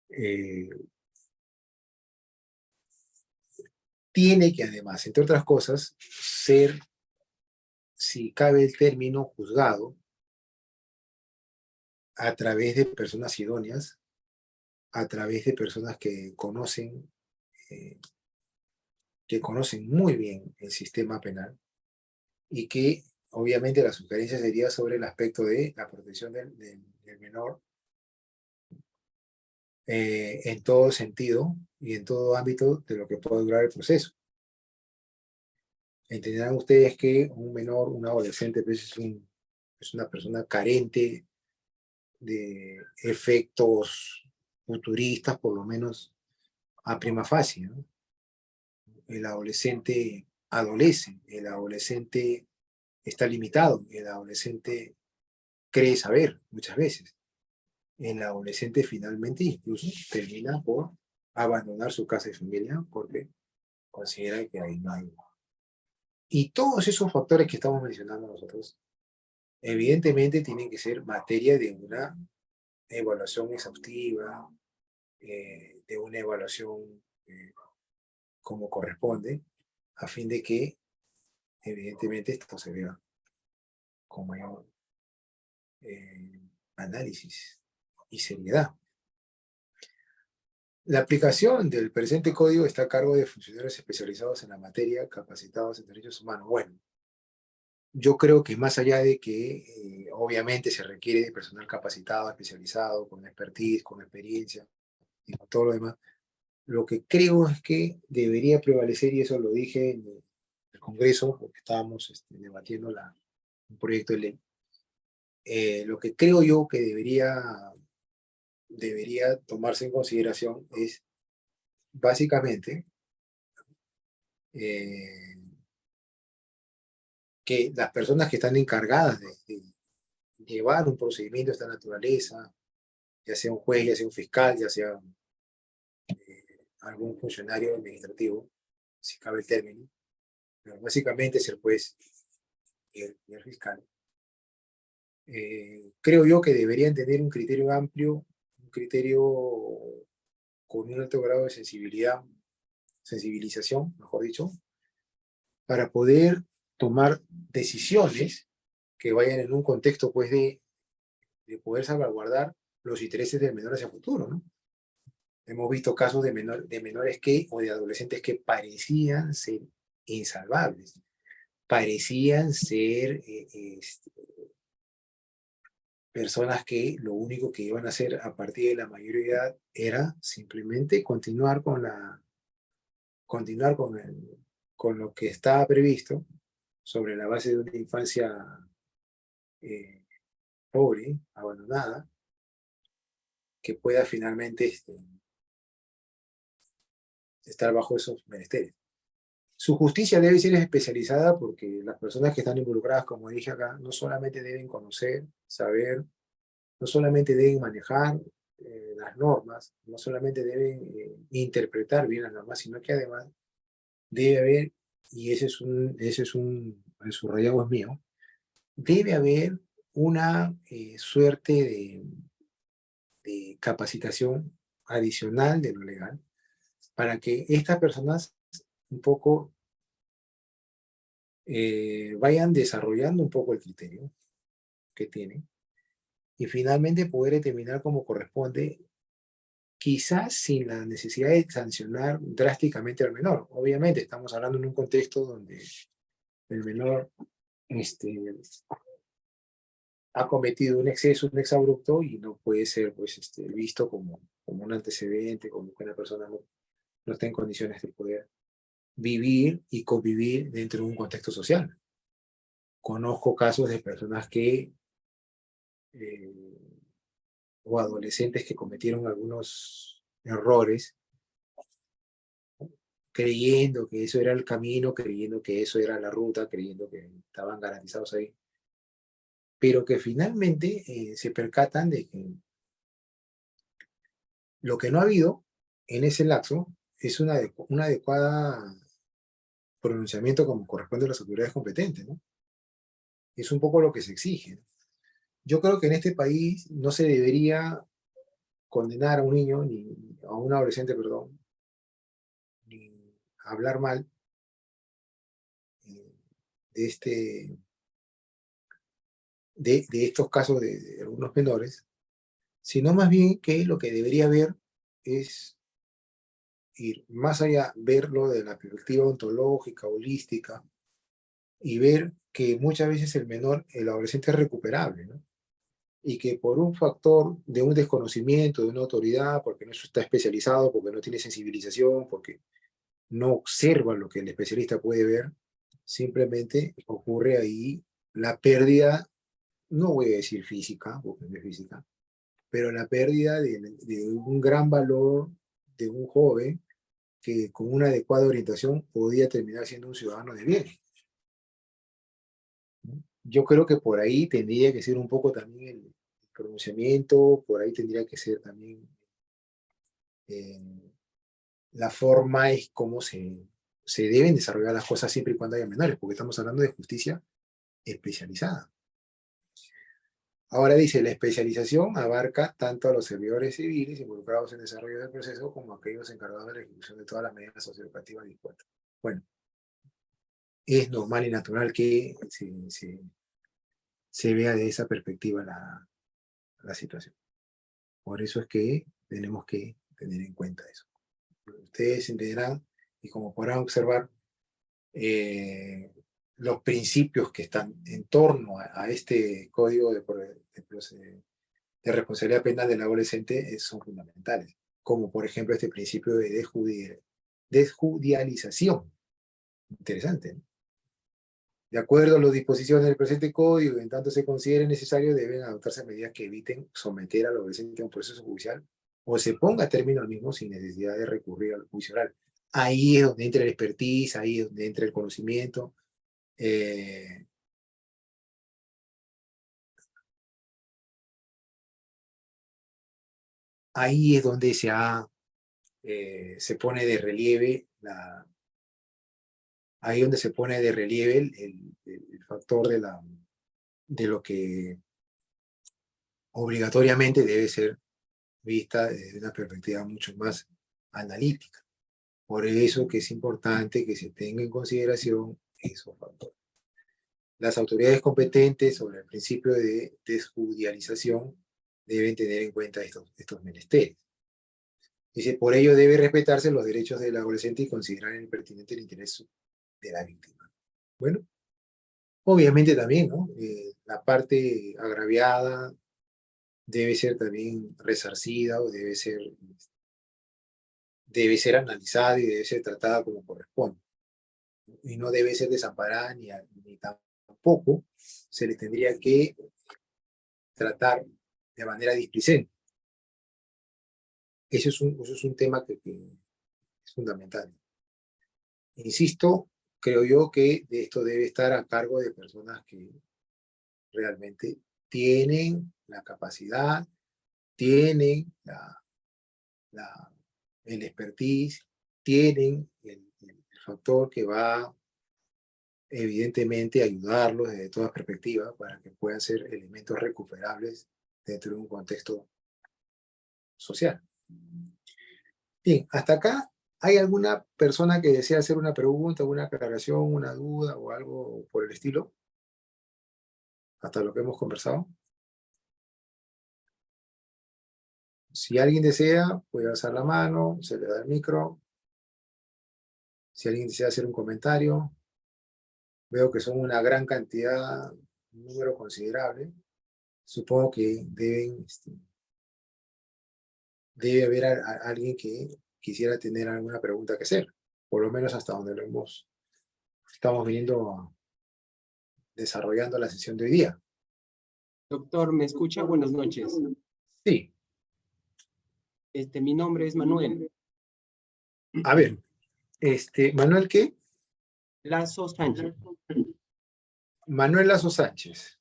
Speaker 2: eh, tiene que además, entre otras cosas, ser, si cabe el término, juzgado a través de personas idóneas, a través de personas eh, que conocen muy bien el sistema penal y que obviamente la sugerencia sería sobre el aspecto de la protección del menor en todo sentido y en todo ámbito de lo que pueda durar el proceso. Entenderán ustedes que un menor, un adolescente, pues es una persona carente de efectos futuristas, por lo menos a prima facie, ¿no? El adolescente adolece, el adolescente está limitado, el adolescente cree saber muchas veces. El adolescente finalmente incluso termina por abandonar su casa y familia porque considera que ahí no hay. Y todos esos factores que estamos mencionando nosotros, evidentemente tienen que ser materia de una evaluación exhaustiva, de una evaluación como corresponde, a fin de que evidentemente esto se vea con mayor análisis y seriedad. La aplicación del presente código está a cargo de funcionarios especializados en la materia, capacitados en derechos humanos. Bueno, yo creo que más allá de que obviamente se requiere de personal capacitado, especializado, con expertise, con experiencia y con todo lo demás, lo que creo es que debería prevalecer, y eso lo dije en el Congreso, porque estábamos debatiendo un proyecto de ley, lo que creo yo que debería tomarse en consideración es básicamente eh, que las personas que están encargadas de llevar un procedimiento de esta naturaleza, ya sea un juez, ya sea un fiscal, ya sea algún funcionario administrativo, si cabe el término, pero básicamente es el juez y el fiscal, creo yo que deberían tener un criterio amplio, un criterio con un alto grado de sensibilización, mejor dicho, para poder tomar decisiones que vayan en un contexto pues de de poder salvaguardar los intereses del menor hacia el futuro, ¿no? Hemos visto casos de menores que, o de adolescentes que parecían ser insalvables, parecían ser personas que lo único que iban a hacer a partir de la mayoría de edad era simplemente continuar con lo que estaba previsto sobre la base de una infancia eh, pobre, abandonada, que pueda finalmente estar bajo esos menesteres. Su justicia debe ser especializada porque las personas que están involucradas, como dije acá, no solamente deben conocer, saber, no solamente deben manejar las normas, no solamente deben interpretar bien las normas, sino que además debe haber, y el subrayado es mío, debe haber una suerte de capacitación adicional de lo legal para que estas personas un poco vayan desarrollando un poco el criterio que tienen y finalmente poder determinar como corresponde, quizás sin la necesidad de sancionar drásticamente al menor. Obviamente estamos hablando en un contexto donde el menor ha cometido un exceso, un exabrupto y no puede ser pues, visto como un antecedente, como que una persona no está en condiciones de poder vivir y convivir dentro de un contexto social. Conozco casos de personas que eh, o adolescentes que cometieron algunos errores creyendo que eso era el camino, creyendo que eso era la ruta, creyendo que estaban garantizados ahí, pero que finalmente se percatan de que lo que no ha habido en ese lapso es un adecuado pronunciamiento como corresponde a las autoridades competentes, ¿no? Es un poco lo que se exige, ¿no? Yo creo que en este país no se debería condenar a un niño, ni a un adolescente, perdón, ni hablar mal eh, de, de estos casos de algunos menores, sino más bien que lo que debería haber es ir más allá, verlo de la perspectiva ontológica, holística, y ver que muchas veces el menor, el adolescente es recuperable, ¿no? Y que por un factor de un desconocimiento, de una autoridad, porque no está especializado, porque no tiene sensibilización, porque no observa lo que el especialista puede ver, simplemente ocurre ahí la pérdida, no voy a decir física, porque no es física, pero la pérdida de un gran valor de un joven que con una adecuada orientación podía terminar siendo un ciudadano de bien. Yo creo que por ahí tendría que ser un poco también el pronunciamiento, por ahí tendría que ser también eh, la forma es cómo se deben desarrollar las cosas siempre y cuando haya menores, porque estamos hablando de justicia especializada. Ahora dice, la especialización abarca tanto a los servidores civiles involucrados en el desarrollo del proceso como a aquellos encargados de la ejecución de todas las medidas socioeducativas dispuestas. Bueno, es normal y natural que se vea de esa perspectiva la situación. Por eso es que tenemos que tener en cuenta eso. Ustedes entenderán y como podrán observar, eh, los principios que están en torno a este código de responsabilidad penal del adolescente son fundamentales, como por ejemplo este principio de desjudicialización. Interesante, ¿no? De acuerdo a las disposiciones del presente código, en tanto se considere necesario, deben adoptarse medidas que eviten someter al adolescente a un proceso judicial o se ponga término al mismo sin necesidad de recurrir al juicio oral. Ahí es donde entra el expertise, ahí es donde entra el conocimiento. Eh, Ahí es donde se pone de relieve ahí donde se pone de relieve el factor de lo que obligatoriamente debe ser vista desde una perspectiva mucho más analítica. Por eso que es importante que se tenga en consideración esos factores. las autoridades competentes sobre el principio de desjudicialización deben tener en cuenta estos menesteres. Dice, por ello debe respetarse los derechos del adolescente y considerar el pertinente el interés de la víctima. Bueno, obviamente también, ¿no? La parte agraviada debe ser también resarcida o debe ser analizada y debe ser tratada como corresponde. Y no debe ser desamparada ni tampoco se le tendría que tratar de manera displicente. Eso es un tema que es fundamental. Insisto, creo yo que de esto debe estar a cargo de personas que realmente tienen la capacidad, tienen el expertise, tienen el factor que va evidentemente a ayudarlos desde todas perspectivas para que puedan ser elementos recuperables dentro de un contexto social. Bien, hasta acá, ¿hay alguna persona que desea hacer una pregunta, una aclaración, una duda o algo por el estilo? Hasta lo que hemos conversado. Si alguien desea, puede alzar la mano, se le da el micro. Si alguien desea hacer un comentario, veo que son una gran cantidad, un número considerable. Supongo que debe haber alguien que quisiera tener alguna pregunta que hacer, por lo menos hasta donde estamos viniendo desarrollando la sesión de hoy día.
Speaker 3: Doctor, ¿me escucha? Buenas noches.
Speaker 2: Sí.
Speaker 3: Mi nombre es Manuel.
Speaker 2: A ver, ¿Manuel qué?
Speaker 3: Lazo Sánchez.
Speaker 2: Manuel Lazo Sánchez.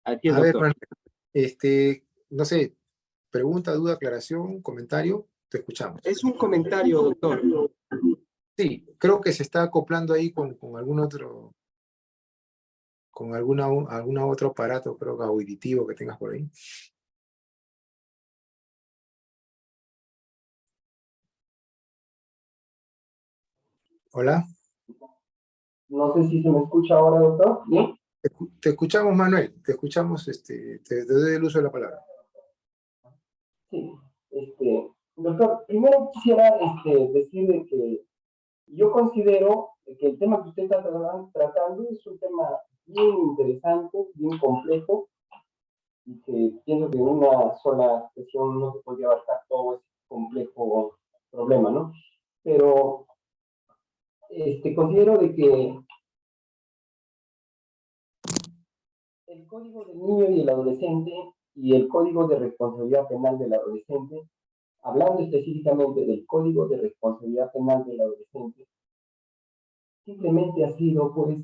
Speaker 3: Así es,
Speaker 2: A ver,
Speaker 3: doctor.
Speaker 2: Manuel, no sé, pregunta, duda, aclaración, comentario, te escuchamos.
Speaker 3: Es un comentario, doctor.
Speaker 2: Sí, creo que se está acoplando ahí con alguna otro aparato, creo que auditivo que tengas por ahí. Hola.
Speaker 4: No sé si se me escucha ahora, doctor. ¿Bien?
Speaker 2: Te escuchamos, Manuel, te escuchamos, te doy el uso de la palabra.
Speaker 4: Sí. Doctor, primero quisiera decirle que yo considero que el tema que usted está tratando es un tema bien interesante, bien complejo, y que pienso que en una sola sesión no se podría abarcar todo ese complejo problema, ¿no? Pero considero de que el Código del Niño y el Adolescente y el Código de Responsabilidad Penal del Adolescente, hablando específicamente del Código de Responsabilidad Penal del Adolescente, simplemente ha sido, pues,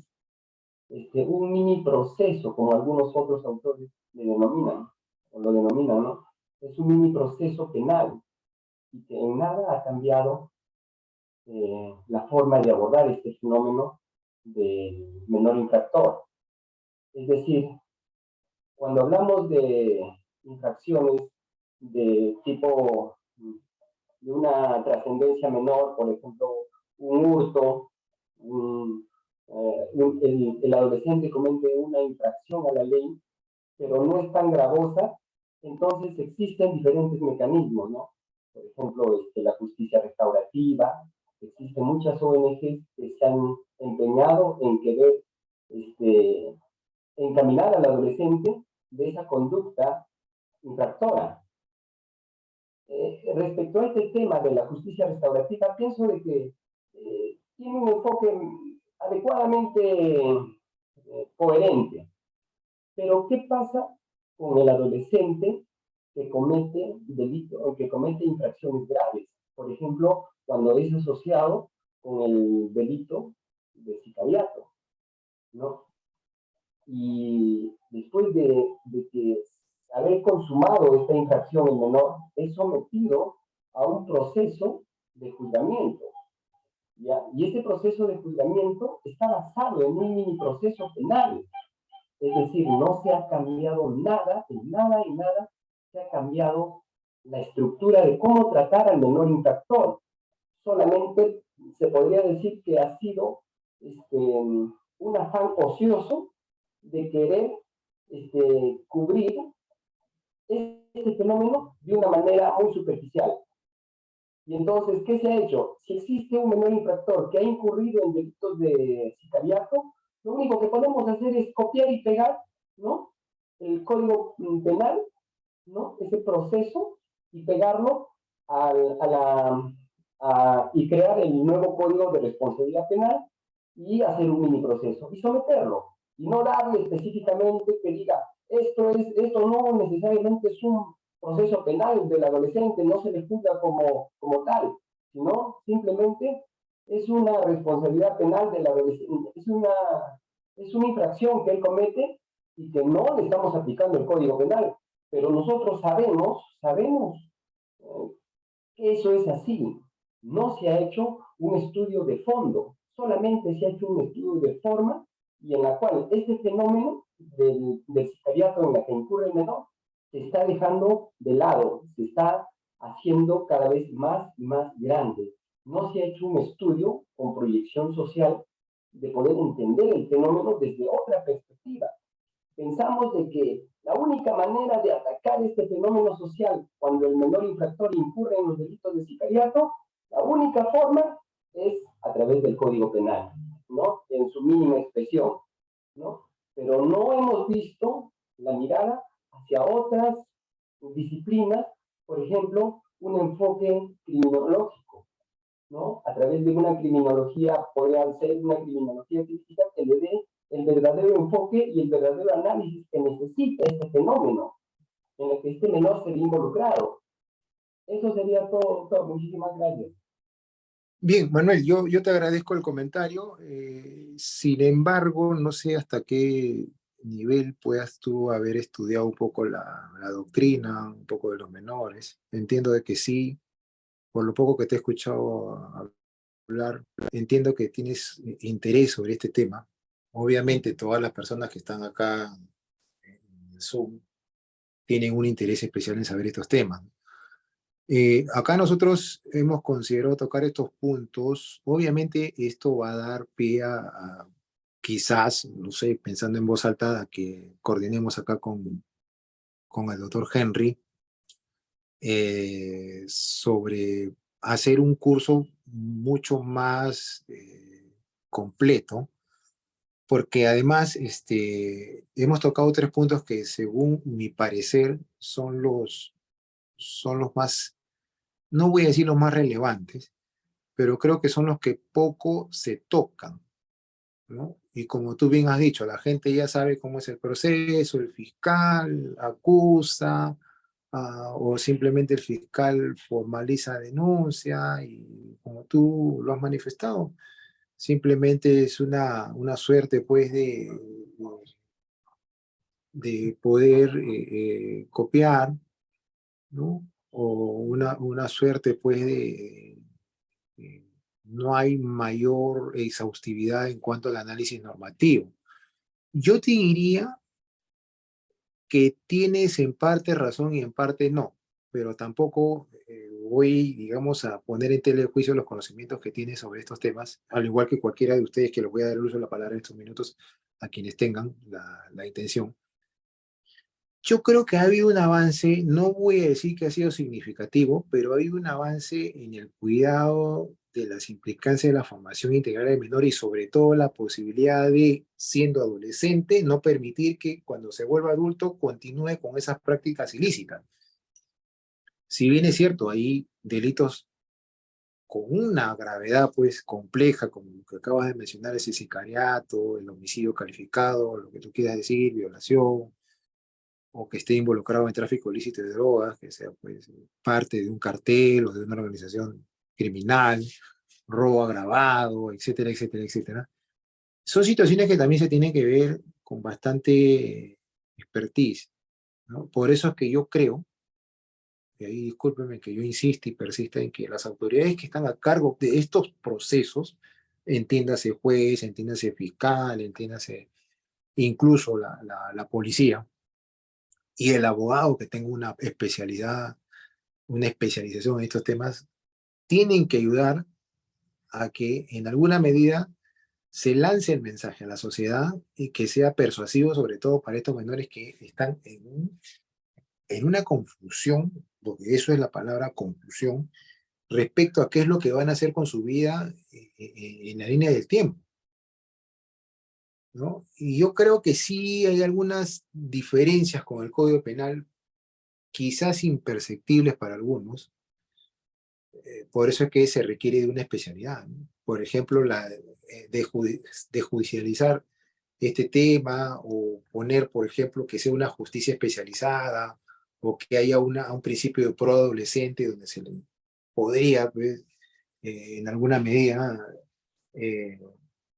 Speaker 4: un mini proceso, como algunos otros autores le denominan, o lo denominan, ¿no? Es un mini proceso penal, y que en nada ha cambiado la forma de abordar este fenómeno del menor infractor. Es decir, cuando hablamos de infracciones de tipo, de una trascendencia menor, por ejemplo, un hurto, el adolescente comete una infracción a la ley, pero no es tan gravosa, entonces existen diferentes mecanismos, ¿no? Por ejemplo, la justicia restaurativa, existen muchas ONGs que se han empeñado en querer encaminar al adolescente de esa conducta infractora. Respecto a este tema de la justicia restaurativa, pienso de que tiene un enfoque adecuadamente coherente. Pero, ¿qué pasa con el adolescente que comete delitos o que comete infracciones graves? Por ejemplo, cuando es asociado con el delito de sicariato, ¿no? Y después de que haber consumado esta infracción el menor es sometido a un proceso de juzgamiento, ¿ya? Y ese proceso de juzgamiento está basado en un mini proceso penal. Es decir, no se ha cambiado nada, en nada y nada se ha cambiado la estructura de cómo tratar al menor infractor. Solamente se podría decir que ha sido un afán ocioso de querer cubrir este fenómeno de una manera muy superficial. Y entonces, ¿qué se ha hecho? Si existe un menor infractor que ha incurrido en delitos de sicariato, lo único que podemos hacer es copiar y pegar, ¿no?, el código penal, ¿no?, ese proceso, y pegarlo y crear el nuevo código de responsabilidad penal y hacer un mini proceso y someterlo. Y no darle específicamente que diga, esto no necesariamente es un proceso penal del adolescente, no se le juzga como tal, sino simplemente es una responsabilidad penal del adolescente, es una infracción que él comete y que no le estamos aplicando el código penal, pero nosotros sabemos que eso es así. No se ha hecho un estudio de fondo, solamente se ha hecho un estudio de forma y en la cual este fenómeno del sicariato en la que incurre el menor se está dejando de lado, se está haciendo cada vez más y más grande. No se ha hecho un estudio con proyección social de poder entender el fenómeno desde otra perspectiva. Pensamos de que la única manera de atacar este fenómeno social cuando el menor infractor incurre en los delitos de sicariato, la única forma es a través del Código Penal, ¿no?, en su mínima expresión, ¿no? Pero no hemos visto la mirada hacia otras disciplinas, por ejemplo, un enfoque criminológico, ¿no? A través de una criminología, podría ser una criminología crítica que le dé el verdadero enfoque y el verdadero análisis que necesita este fenómeno, en el que este menor se ve involucrado. Eso sería todo. Muchísimas gracias.
Speaker 2: Bien, Manuel, yo te agradezco el comentario. Sin embargo, no sé hasta qué nivel puedas tú haber estudiado un poco la doctrina, un poco de los menores. Entiendo de que sí, por lo poco que te he escuchado hablar, entiendo que tienes interés sobre este tema. Obviamente, todas las personas que están acá en Zoom tienen un interés especial en saber estos temas. Acá nosotros hemos considerado tocar estos puntos. Obviamente esto va a dar pie a quizás, no sé, pensando en voz alta, a que coordinemos acá con el doctor Henry sobre hacer un curso mucho más completo, porque además hemos tocado tres puntos que según mi parecer son los más, no voy a decir los más relevantes, pero creo que son los que poco se tocan, ¿no? Y como tú bien has dicho, la gente ya sabe cómo es el proceso, el fiscal acusa, o simplemente el fiscal formaliza denuncia, y como tú lo has manifestado, simplemente es una suerte, pues, de poder copiar, ¿no? O una suerte, pues, eh, no hay mayor exhaustividad en cuanto al análisis normativo. Yo te diría que tienes en parte razón y en parte no, pero tampoco voy, digamos, a poner en tela de juicio los conocimientos que tienes sobre estos temas, al igual que cualquiera de ustedes, que les voy a dar el uso de la palabra en estos minutos a quienes tengan la intención. Yo creo que ha habido un avance, no voy a decir que ha sido significativo, pero ha habido un avance en el cuidado de las implicancias de la formación integral del menor y sobre todo la posibilidad de, siendo adolescente, no permitir que cuando se vuelva adulto continúe con esas prácticas ilícitas. Si bien es cierto, hay delitos con una gravedad pues compleja, como lo que acabas de mencionar, ese sicariato, el homicidio calificado, lo que tú quieras decir, violación, o que esté involucrado en tráfico ilícito de drogas, que sea pues parte de un cartel o de una organización criminal, robo agravado, etcétera, etcétera, etcétera. Son situaciones que también se tienen que ver con bastante expertise, ¿no? Por eso es que yo creo, y ahí discúlpenme que yo insista y persista en que las autoridades que están a cargo de estos procesos, entiéndase juez, entiéndase fiscal, entiéndase incluso la policía, y el abogado que tenga una especialidad, una especialización en estos temas, tienen que ayudar a que en alguna medida se lance el mensaje a la sociedad y que sea persuasivo, sobre todo para estos menores que están en una confusión, porque eso es la palabra confusión, respecto a qué es lo que van a hacer con su vida en la línea del tiempo, ¿no? Y yo creo que sí hay algunas diferencias con el Código Penal, quizás imperceptibles para algunos, por eso es que se requiere de una especialidad, ¿no? Por ejemplo, de judicializar este tema o poner, por ejemplo, que sea una justicia especializada o que haya un principio de pro adolescente donde se le podría, pues, en alguna medida, eh,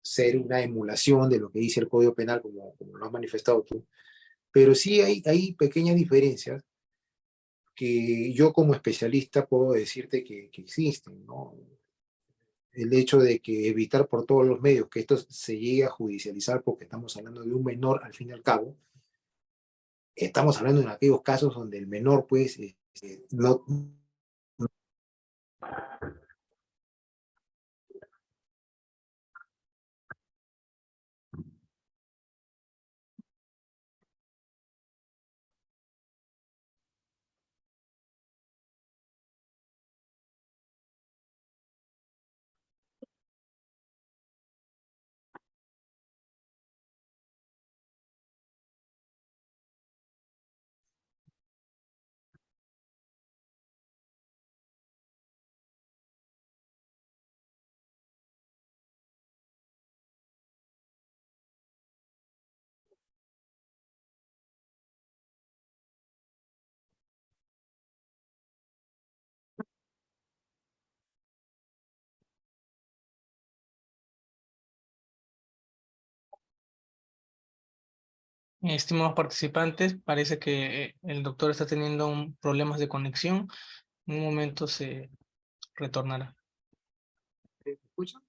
Speaker 2: ser una emulación de lo que dice el Código Penal, como lo has manifestado tú. Pero sí hay pequeñas diferencias que yo como especialista puedo decirte que existen, ¿no? El hecho de que evitar por todos los medios que esto se llegue a judicializar, porque estamos hablando de un menor al fin y al cabo, estamos hablando en aquellos casos donde el menor, pues, no.
Speaker 1: Estimados participantes, parece que el doctor está teniendo problemas de conexión. En un momento se retornará.
Speaker 2: ¿Me escuchan?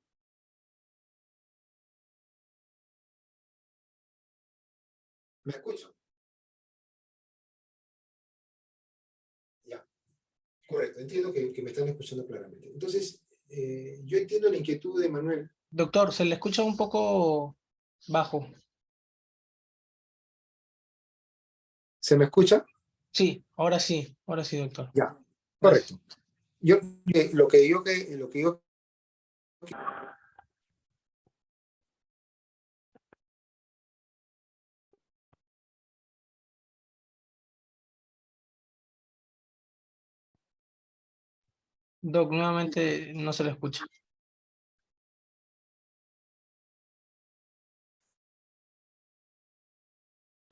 Speaker 2: ¿Me escuchan? Ya, correcto, entiendo que me están escuchando claramente. Entonces, yo entiendo la inquietud de Manuel.
Speaker 1: Doctor, se le escucha un poco bajo.
Speaker 2: ¿Se me escucha?
Speaker 1: Sí, ahora sí, doctor.
Speaker 2: Ya,
Speaker 1: Gracias.
Speaker 2: correcto. Yo, lo que yo.
Speaker 1: Doc, nuevamente no se le escucha.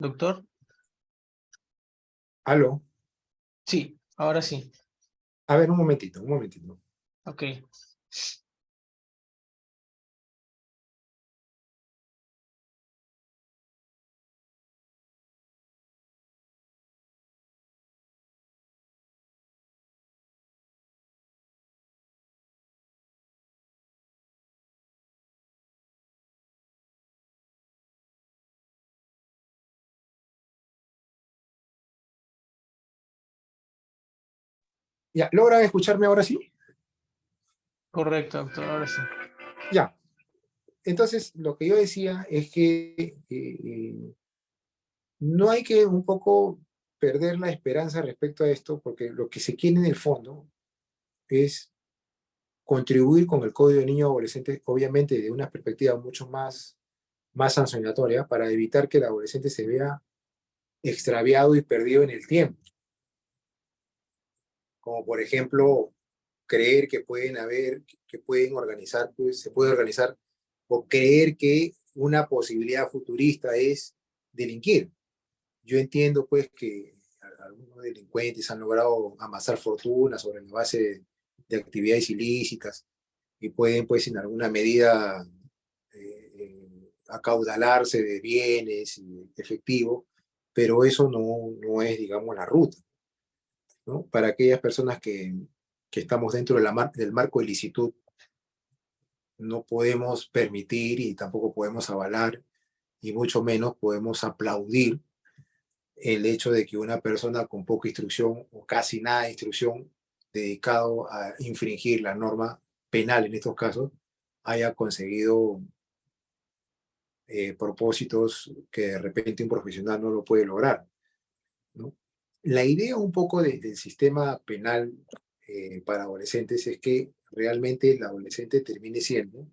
Speaker 1: Doctor,
Speaker 2: Aló,
Speaker 1: sí, ahora sí.
Speaker 2: a ver, un momentito, un momentito.
Speaker 1: Ok.
Speaker 2: Ya, ¿logran escucharme ahora sí?
Speaker 1: Correcto, doctor, ahora sí.
Speaker 2: Ya. Entonces, lo que yo decía es que no hay que un poco perder la esperanza respecto a esto, porque lo que se quiere en el fondo es contribuir con el Código de Niños y Adolescentes, obviamente de una perspectiva mucho más sancionatoria, para evitar que el adolescente se vea extraviado y perdido en el tiempo. Como por ejemplo, creer que pueden organizar, pues se puede organizar, o creer que una posibilidad futurista es delinquir. Yo entiendo pues que algunos delincuentes han logrado amasar fortuna sobre la base de actividades ilícitas y pueden pues en alguna medida acaudalarse de bienes y efectivo, pero eso no es, digamos, la ruta, ¿no? Para aquellas personas que estamos dentro del marco de licitud, no podemos permitir y tampoco podemos avalar y mucho menos podemos aplaudir el hecho de que una persona con poca instrucción o casi nada de instrucción dedicado a infringir la norma penal en estos casos haya conseguido propósitos que de repente un profesional no lo puede lograr, ¿no? La idea un poco del sistema penal para adolescentes es que realmente el adolescente termine siendo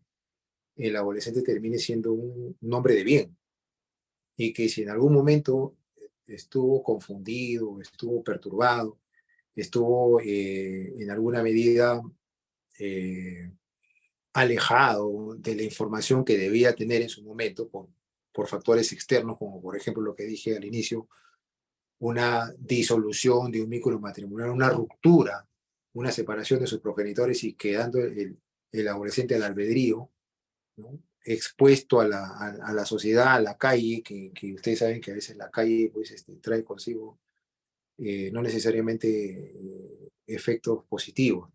Speaker 2: un hombre de bien, y que si en algún momento estuvo confundido, estuvo perturbado, estuvo en alguna medida eh, alejado de la información que debía tener en su momento por factores externos, como por ejemplo lo que dije al inicio, una disolución de un vínculo matrimonial, una ruptura, una separación de sus progenitores y quedando el adolescente al albedrío, ¿no? Expuesto a la sociedad, a la calle, que ustedes saben que a veces la calle pues, trae consigo no necesariamente efectos positivos.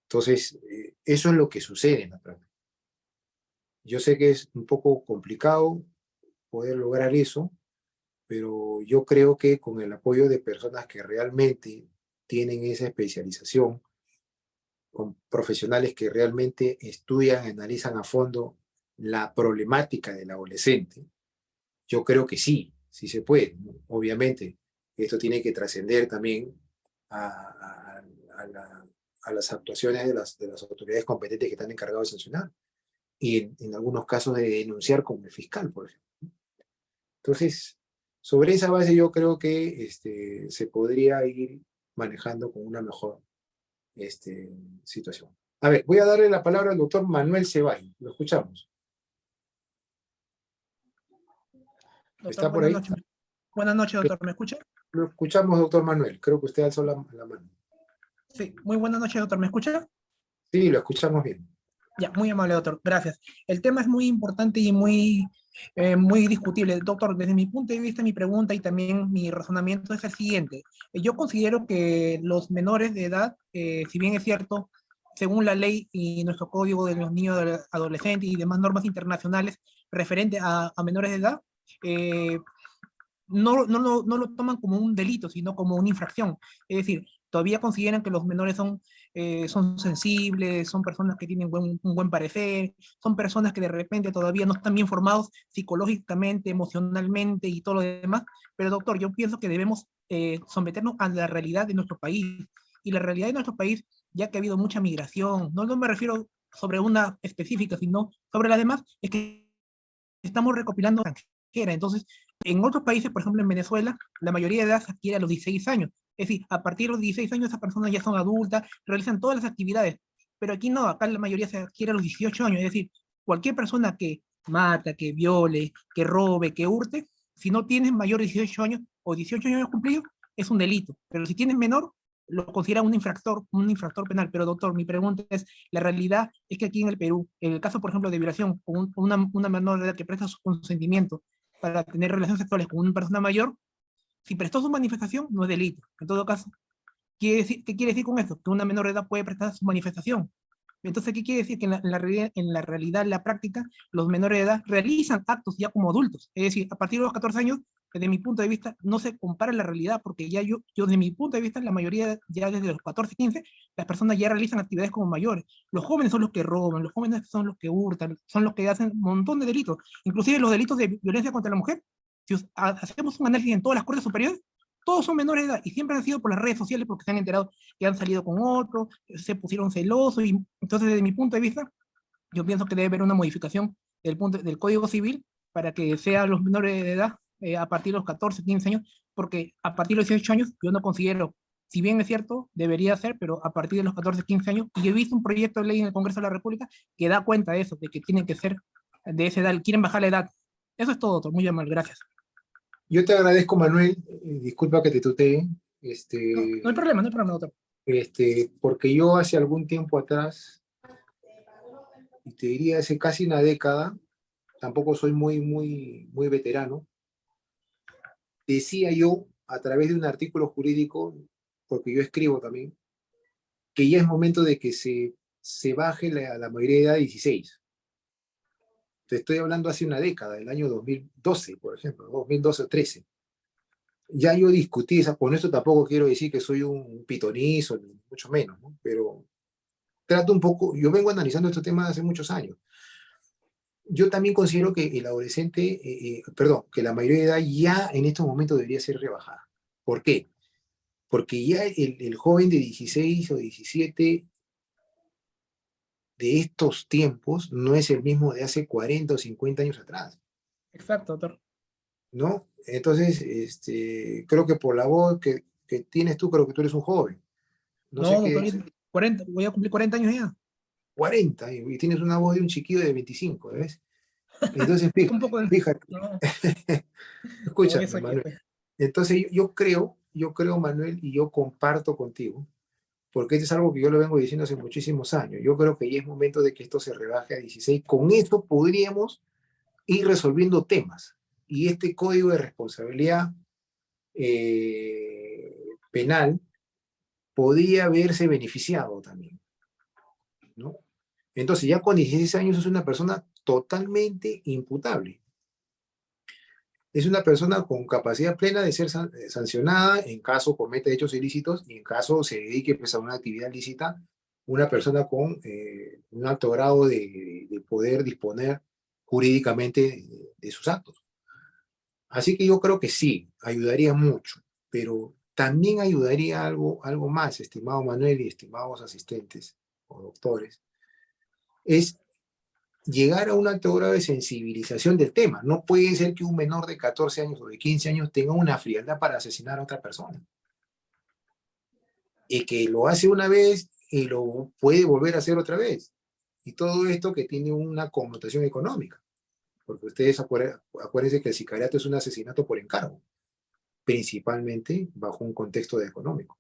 Speaker 2: Entonces, eso es lo que sucede en la práctica. Yo sé que es un poco complicado poder lograr eso, pero yo creo que con el apoyo de personas que realmente tienen esa especialización, con profesionales que realmente estudian, analizan a fondo la problemática del adolescente, yo creo que sí, sí se puede, ¿no? Obviamente, esto tiene que trascender también a, a- a la- a las actuaciones de las autoridades competentes que están encargadas de sancionar y en algunos casos de denunciar como el fiscal, por ejemplo. Entonces, sobre esa base yo creo que se podría ir manejando con una mejor situación. A ver, voy a darle la palabra al doctor Manuel Ceballos. Lo escuchamos.
Speaker 5: Doctor,
Speaker 2: ¿Está por
Speaker 5: buenas
Speaker 2: ahí?
Speaker 5: noches. Buenas noches, doctor. ¿Me escucha?
Speaker 2: Lo escuchamos, doctor Manuel. Creo que usted alzó la mano.
Speaker 5: Sí, muy buenas noches, doctor. ¿Me escucha?
Speaker 2: Sí, lo escuchamos bien.
Speaker 5: Ya, muy amable, doctor. Gracias. El tema es muy importante y muy discutible. Doctor, desde mi punto de vista, mi pregunta y también mi razonamiento es el siguiente. Yo considero que los menores de edad, si bien es cierto, según la ley y nuestro código de los niños adolescentes y demás normas internacionales referente a menores de edad, eh, no lo toman como un delito, sino como una infracción. Es decir, todavía consideran que los menores son sensibles, son personas que tienen un buen parecer, son personas que de repente todavía no están bien formados psicológicamente, emocionalmente y todo lo demás. Pero doctor, yo pienso que debemos someternos a la realidad de nuestro país. Y la realidad de nuestro país, ya que ha habido mucha migración, no me refiero sobre una específica, sino sobre las demás, es que estamos recopilando extranjera. Entonces, en otros países, por ejemplo en Venezuela, la mayoría de edad se adquiere a los 16 años. Es decir, a partir de los 16 años esas personas ya son adultas, realizan todas las actividades. Pero aquí no, acá la mayoría se adquiere a los 18 años. Es decir, cualquier persona que mata, que viole, que robe, que hurte, si no tienes mayor de 18 años o 18 años cumplidos, es un delito. Pero si tienes menor, lo considera un infractor penal. Pero doctor, mi pregunta es, la realidad es que aquí en el Perú, en el caso, por ejemplo, de violación, con una menor de edad que presta su consentimiento para tener relaciones sexuales con una persona mayor, si prestó su manifestación, no es delito. En todo caso, ¿qué quiere decir con esto? Que una menor de edad puede prestar su manifestación. Entonces, ¿qué quiere decir? Que en la realidad, en la práctica, los menores de edad realizan actos ya como adultos. Es decir, a partir de los 14 años, desde mi punto de vista, no se compara la realidad, porque ya yo desde mi punto de vista, la mayoría, ya desde los 14, 15, las personas ya realizan actividades como mayores. Los jóvenes son los que roban, los jóvenes son los que hurtan, son los que hacen un montón de delitos, inclusive los delitos de violencia contra la mujer. Si hacemos un análisis en todas las cortes superiores, todos son menores de edad y siempre han sido por las redes sociales porque se han enterado que han salido con otro, se pusieron celosos y entonces desde mi punto de vista yo pienso que debe haber una modificación del Código Civil para que sean los menores de edad a partir de los 14, 15 años, porque a partir de los 18 años yo no considero, si bien es cierto, debería ser, pero a partir de los 14, 15 años, y yo he visto un proyecto de ley en el Congreso de la República que da cuenta de eso, de que tienen que ser de esa edad, quieren bajar la edad. Eso es todo, doctor. Muy amable, gracias.
Speaker 2: Yo te agradezco, Manuel. Disculpa que te tutee.
Speaker 5: No hay problema, no hay problema, doctor.
Speaker 2: Porque yo hace algún tiempo atrás, y te diría hace casi una década, tampoco soy muy veterano, decía yo a través de un artículo jurídico, porque yo escribo también, que ya es momento de que se baje la mayoría de edad a 16. Te estoy hablando hace una década, del año 2012, por ejemplo, 2012 o 13. Ya yo discutí esa, con esto tampoco quiero decir que soy un pitonizo, ni mucho menos, ¿no? Pero trato un poco, yo vengo analizando este tema hace muchos años. yo también considero que el adolescente, perdón, que la mayoría de edad ya en estos momentos debería ser rebajada. ¿Por qué? Porque ya el joven de 16 o 17 de estos tiempos no es el mismo de hace 40 o 50 años atrás,
Speaker 5: Exacto, doctor.
Speaker 2: ¿no? Entonces, creo que por la voz que tienes tú, creo que tú eres un joven. No sé
Speaker 5: No, doctor,
Speaker 2: qué,
Speaker 5: 40, voy a cumplir 40 años ya.
Speaker 2: 40, y tienes una voz de un chiquillo de 25, ¿ves? Entonces,
Speaker 5: Un poco de...
Speaker 2: fíjate,
Speaker 5: No, no,
Speaker 2: escúchame,
Speaker 5: eso ya
Speaker 2: Manuel.
Speaker 5: pues.
Speaker 2: Entonces, yo creo, Manuel, y yo comparto contigo, porque esto es algo que yo lo vengo diciendo hace muchísimos años. Yo creo que ya es momento de que esto se rebaje a 16. Con esto podríamos ir resolviendo temas. Y este código de responsabilidad penal podría verse beneficiado también, ¿no? Entonces, ya con 16 años es una persona totalmente imputable. Es una persona con capacidad plena de ser sancionada en caso cometa hechos ilícitos y en caso se dedique pues, a una actividad lícita, una persona con un alto grado de poder disponer jurídicamente de sus actos. Así que yo creo que sí, ayudaría mucho, pero también ayudaría algo más, estimado Manuel y estimados asistentes o doctores, es llegar a un alto grado de sensibilización del tema. No puede ser que un menor de 14 años o de 15 años tenga una frialdad para asesinar a otra persona. Y que lo hace una vez y lo puede volver a hacer otra vez. Y todo esto que tiene una connotación económica. Porque ustedes acuérdense que el sicariato es un asesinato por encargo, principalmente bajo un contexto de económico.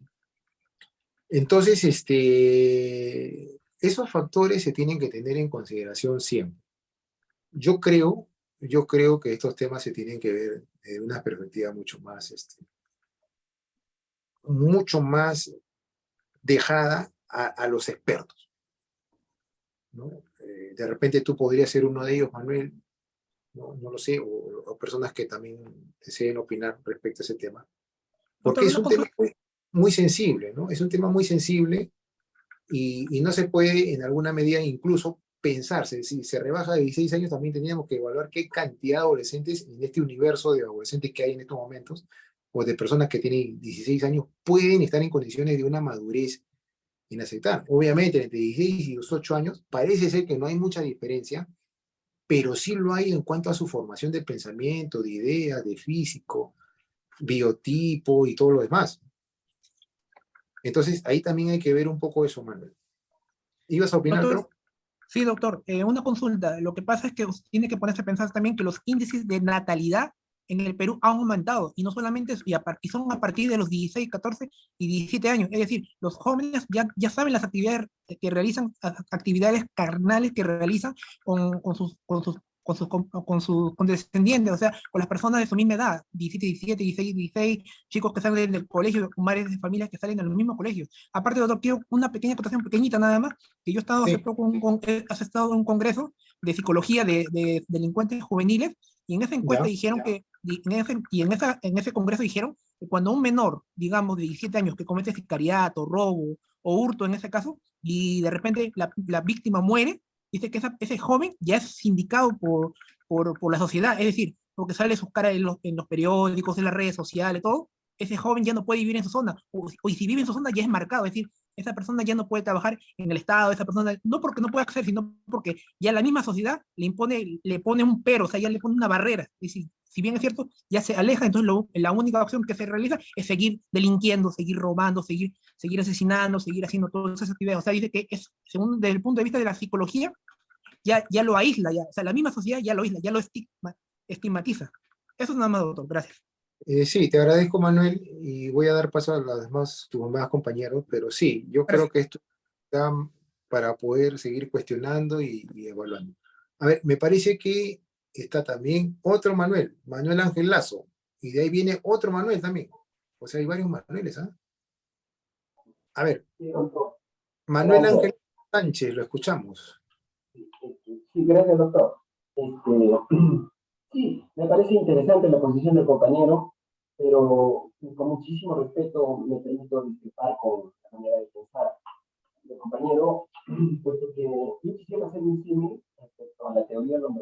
Speaker 2: Entonces, esos factores se tienen que tener en consideración siempre. Yo creo, yo creo que estos temas se tienen que ver de una perspectiva mucho más dejada a los expertos, ¿no? De repente tú podrías ser uno de ellos, Manuel, no lo sé, o personas que también deseen opinar respecto a ese tema, porque
Speaker 5: Doctor,
Speaker 2: es
Speaker 5: una
Speaker 2: un tema
Speaker 5: consulta.
Speaker 2: muy sensible, ¿no? Es un tema muy sensible y no se puede en alguna medida incluso pensarse, si se rebaja de 16 años también teníamos que evaluar qué cantidad de adolescentes en este universo de adolescentes que hay en estos momentos, o de personas que tienen 16 años, pueden estar en condiciones de una madurez inaceptable. Obviamente, entre 16 y 18 años parece ser que no hay mucha diferencia, pero sí lo hay en cuanto a su formación de pensamiento, de ideas, de físico, biotipo y todo lo demás. Entonces, ahí también hay que ver un poco eso, Manuel. ¿Ibas a opinar,
Speaker 5: Doctor,
Speaker 2: creo?
Speaker 5: sí, doctor, una consulta. Lo que pasa es que tiene que ponerse a pensar también que los índices de natalidad en el Perú han aumentado, y no solamente eso, y son a partir de los 16, 14 y 17 años. Es decir, los jóvenes ya saben las actividades que realizan, actividades carnales que realizan con sus condescendientes, o sea, con las personas de su misma edad, 17, 17, 16, 16, chicos que salen del colegio, madres de familias que salen del mismo colegio. Aparte, doctor, quiero una pequeña acotación pequeñita nada más, que yo he estado hace
Speaker 2: Sí,
Speaker 5: poco, has estado en un congreso de psicología de delincuentes juveniles, y en esa encuesta
Speaker 2: ya,
Speaker 5: dijeron que, en ese congreso dijeron que cuando un menor, digamos, de 17 años, que comete sicariato, robo o hurto en ese caso, y de repente la víctima muere, dice que ese joven ya es sindicado por la sociedad, es decir, porque sale sus caras en los periódicos, en las redes sociales, todo, ese joven ya no puede vivir en su zona, o si vive en su zona ya es marcado, es decir, esa persona ya no puede trabajar en el Estado, esa persona, no porque no pueda hacer, sino porque ya la misma sociedad le pone un pero, o sea, ya le pone una barrera. Es decir, si bien es cierto, ya se aleja, entonces la única opción que se realiza es seguir delinquiendo, seguir robando, seguir asesinando, seguir haciendo todas esas actividades. O sea, dice que es, según desde el punto de vista de la psicología, ya lo aísla, ya, o sea, la misma sociedad ya lo aísla, ya lo estigmatiza. Eso es nada más, doctor, gracias.
Speaker 2: Sí, te agradezco, Manuel, y voy a dar paso a los demás, tus demás compañeros, pero sí, yo creo
Speaker 5: Gracias.
Speaker 2: que esto da para poder seguir cuestionando y evaluando. A ver, me parece que está también otro Manuel, Manuel Ángel Lazo, y de ahí viene otro Manuel también. O sea, hay varios Manueles, ¿ah? A ver,
Speaker 4: Sí, doctor.
Speaker 2: Manuel
Speaker 4: Gracias.
Speaker 2: Ángel Sánchez, lo escuchamos.
Speaker 4: Sí, gracias, doctor. Sí, me parece interesante la posición del compañero, pero con muchísimo respeto me permito discrepar con la manera de pensar del compañero, puesto que yo quisiera hacer un símil respecto a la teoría de los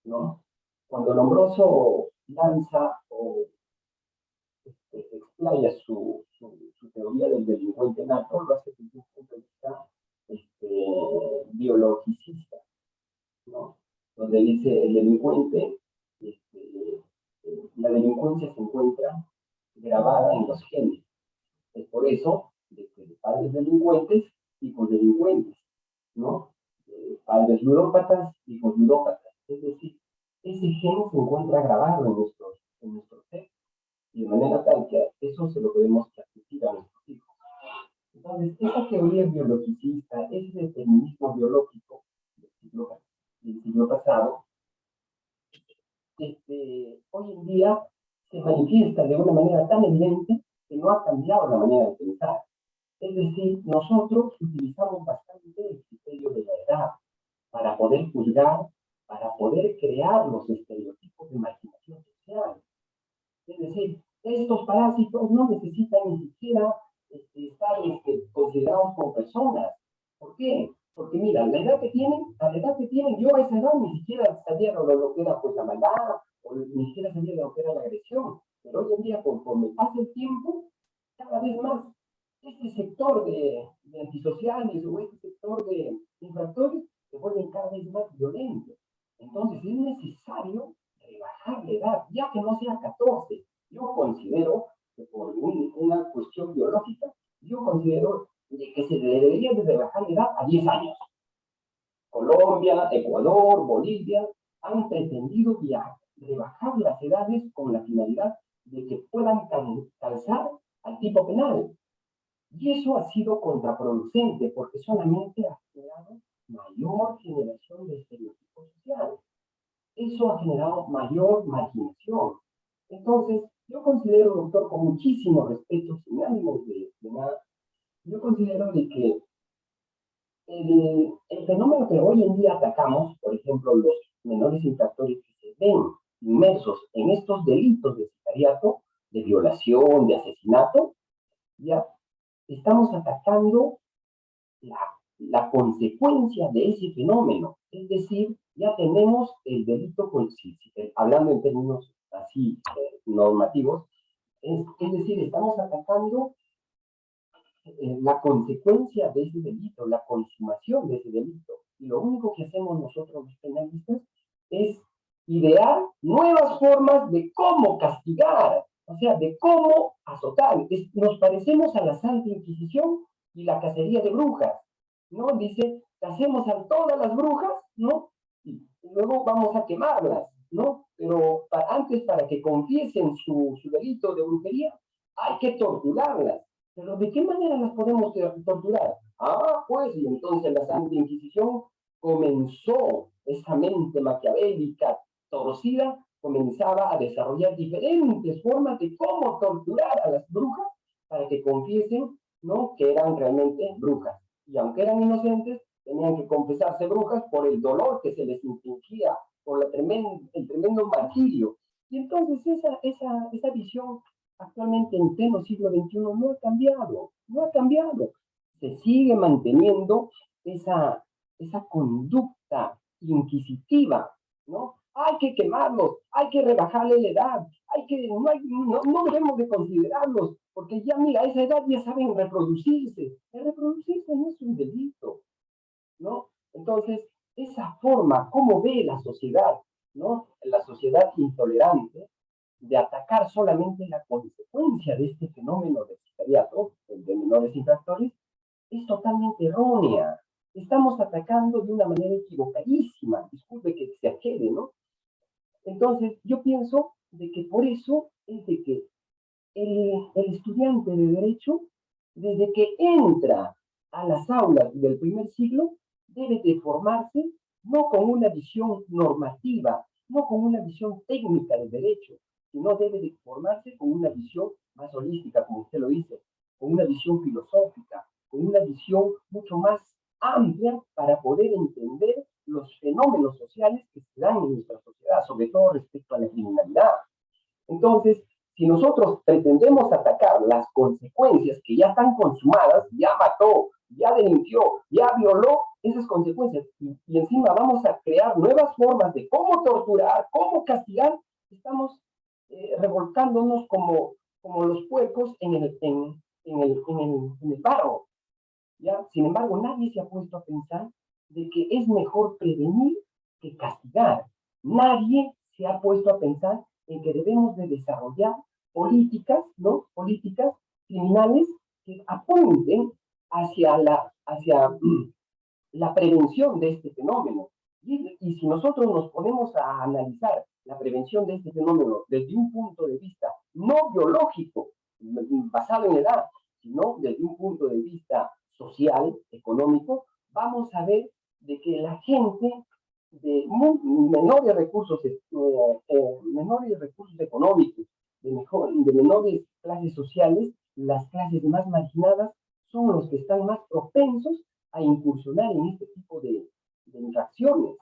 Speaker 4: ¿no? Cuando Lombroso lanza o explaya su teoría del delincuente nato, lo hace desde un punto de vista biologicista, ¿no? Donde dice el delincuente, la delincuencia se encuentra grabada en los genes. Es por eso de que padres delincuentes, hijos delincuentes, ¿no? Padres ludópatas, hijos ludópatas. Es decir, ese gen se encuentra grabado en nuestro ser, y de manera tal que eso se lo podemos transmitir a nuestros hijos. Entonces, esa teoría biologicista, ese determinismo biológico del siglo pasado, hoy en día se manifiesta de una manera tan evidente que no ha cambiado la manera de pensar. Es decir, nosotros utilizamos bastante el criterio de la edad para poder juzgar, para poder crear los estereotipos de marginación social. Es decir, estos parásitos no necesitan ni siquiera estar considerados como personas. ¿Por qué? Porque mira, la edad que tienen, yo a esa edad ni siquiera sabía lo que era pues, la maldad, o ni siquiera sabía lo que era la agresión. Pero hoy en día, conforme pasa el tiempo, cada vez más este sector de antisociales o este sector de infractores se vuelven cada vez más violentos. Entonces es necesario rebajar la edad, ya que no sea 14. Yo considero que por una cuestión biológica, yo considero que se debería de rebajar la edad a 10 años. Colombia, Ecuador, Bolivia han pretendido rebajar las edades con la finalidad de que puedan calzar al tipo penal. Y eso ha sido contraproducente porque solamente ha generado mayor generación de estereotipos sociales. Eso ha generado mayor marginación. Entonces, yo considero, doctor, con muchísimo respeto, sin ánimos de nada, yo considero de que el fenómeno que hoy en día atacamos, por ejemplo, los menores infractores que se ven inmersos en estos delitos de sicariato, de violación, de asesinato, ya estamos atacando la consecuencia de ese fenómeno. Es decir, ya tenemos el delito, hablando en términos así normativos, es decir, estamos atacando la consecuencia de ese delito, la consumación de ese delito. Y lo único que hacemos nosotros los penalistas es idear nuevas formas de cómo castigar, o sea, de cómo azotar. Nos parecemos a la Santa Inquisición y la cacería de brujas, ¿no? Dice, cacemos a todas las brujas, ¿no? Y luego vamos a quemarlas, ¿no? Pero antes, para que confiesen su delito de brujería, hay que torturarlas. Pero ¿de qué manera las podemos torturar? Pues, y entonces la Santa Inquisición comenzó, esa mente maquiavélica, torcida, comenzaba a desarrollar diferentes formas de cómo torturar a las brujas para que confiesen, ¿no?, que eran realmente brujas. Y aunque eran inocentes, tenían que confesarse brujas por el dolor que se les infligía, por el tremendo martirio. Y entonces esa visión actualmente en pleno siglo XXI no ha cambiado. Se sigue manteniendo esa conducta inquisitiva, ¿no? Hay que quemarlos, hay que rebajarle la edad, no debemos de considerarlos, porque ya mira, a esa edad ya saben reproducirse. El reproducirse no es un delito, ¿no? Entonces, esa forma, cómo ve la sociedad, ¿no? La sociedad intolerante, de atacar solamente la consecuencia de este fenómeno del sicariato, de menores infractores, es totalmente errónea. Estamos atacando de una manera equivocadísima, disculpe que se quede, ¿no? Entonces, yo pienso de que por eso es de que el estudiante de Derecho, desde que entra a las aulas del primer siglo, debe de formarse no con una visión normativa, no con una visión técnica del derecho, sino debe de formarse con una visión más holística, como usted lo dice, con una visión filosófica, con una visión mucho más amplia para poder entender los fenómenos sociales que se dan en nuestra sociedad, sobre todo respecto a la criminalidad. Entonces, si nosotros pretendemos atacar las consecuencias que ya están consumadas, ya mató, ya delinquió, ya violó, esas consecuencias. Y encima vamos a crear nuevas formas de cómo torturar, cómo castigar. Estamos revolcándonos como los puercos en el barro. ¿Ya? Sin embargo, nadie se ha puesto a pensar de que es mejor prevenir que castigar. Nadie se ha puesto a pensar en que debemos de desarrollar políticas, ¿no? Políticas criminales que apunten hacia la prevención de este fenómeno. Y si nosotros nos ponemos a analizar la prevención de este fenómeno desde un punto de vista no biológico, basado en edad, sino desde un punto de vista social, económico, vamos a ver de que la gente de menores recursos económicos, de menores clases sociales, las clases más marginadas, son los que están más propensos a incursionar en este tipo de infracciones,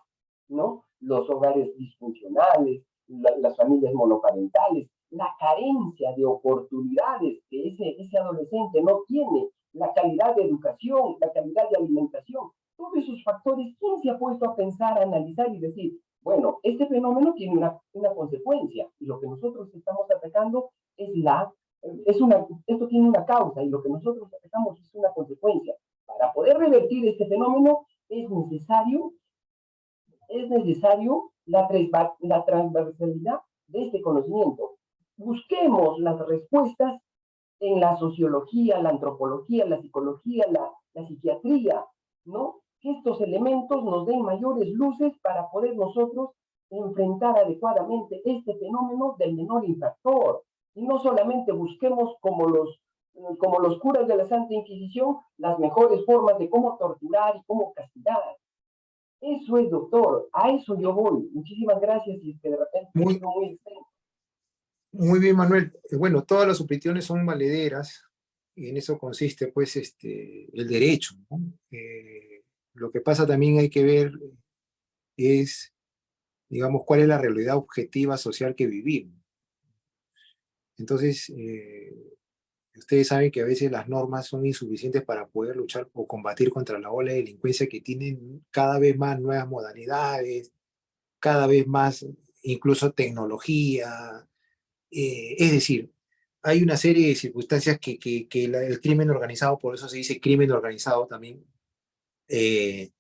Speaker 4: ¿no? Los hogares disfuncionales, las familias monoparentales, la carencia de oportunidades que ese adolescente no tiene, la calidad de educación, la calidad de alimentación, todos esos factores, ¿quién se ha puesto a pensar, a analizar y decir, bueno, este fenómeno tiene una consecuencia y lo que nosotros estamos atacando esto tiene una causa y lo que nosotros atacamos es una consecuencia? Para poder revertir este fenómeno es necesario la transversalidad de este conocimiento. Busquemos las respuestas en la sociología, la antropología, la psicología, la psiquiatría, ¿no? Que estos elementos nos den mayores luces para poder nosotros enfrentar adecuadamente este fenómeno del menor infractor. Y no solamente busquemos como los curas de la Santa Inquisición las mejores formas de cómo torturar y cómo castigar. Eso es, doctor, a eso yo voy. Muchísimas gracias y es que de repente
Speaker 2: Muy,
Speaker 4: muy extenso.
Speaker 2: muy bien, Manuel. Bueno, todas las opiniones son valederas y en eso consiste, pues, el derecho, ¿no? Lo que pasa también hay que ver es, digamos, cuál es la realidad objetiva social que vivimos. Entonces, ustedes saben que a veces las normas son insuficientes para poder luchar o combatir contra la ola de delincuencia que tienen cada vez más nuevas modalidades, cada vez más incluso tecnología. Es decir, hay una serie de circunstancias que el crimen organizado, por eso se dice crimen organizado también, se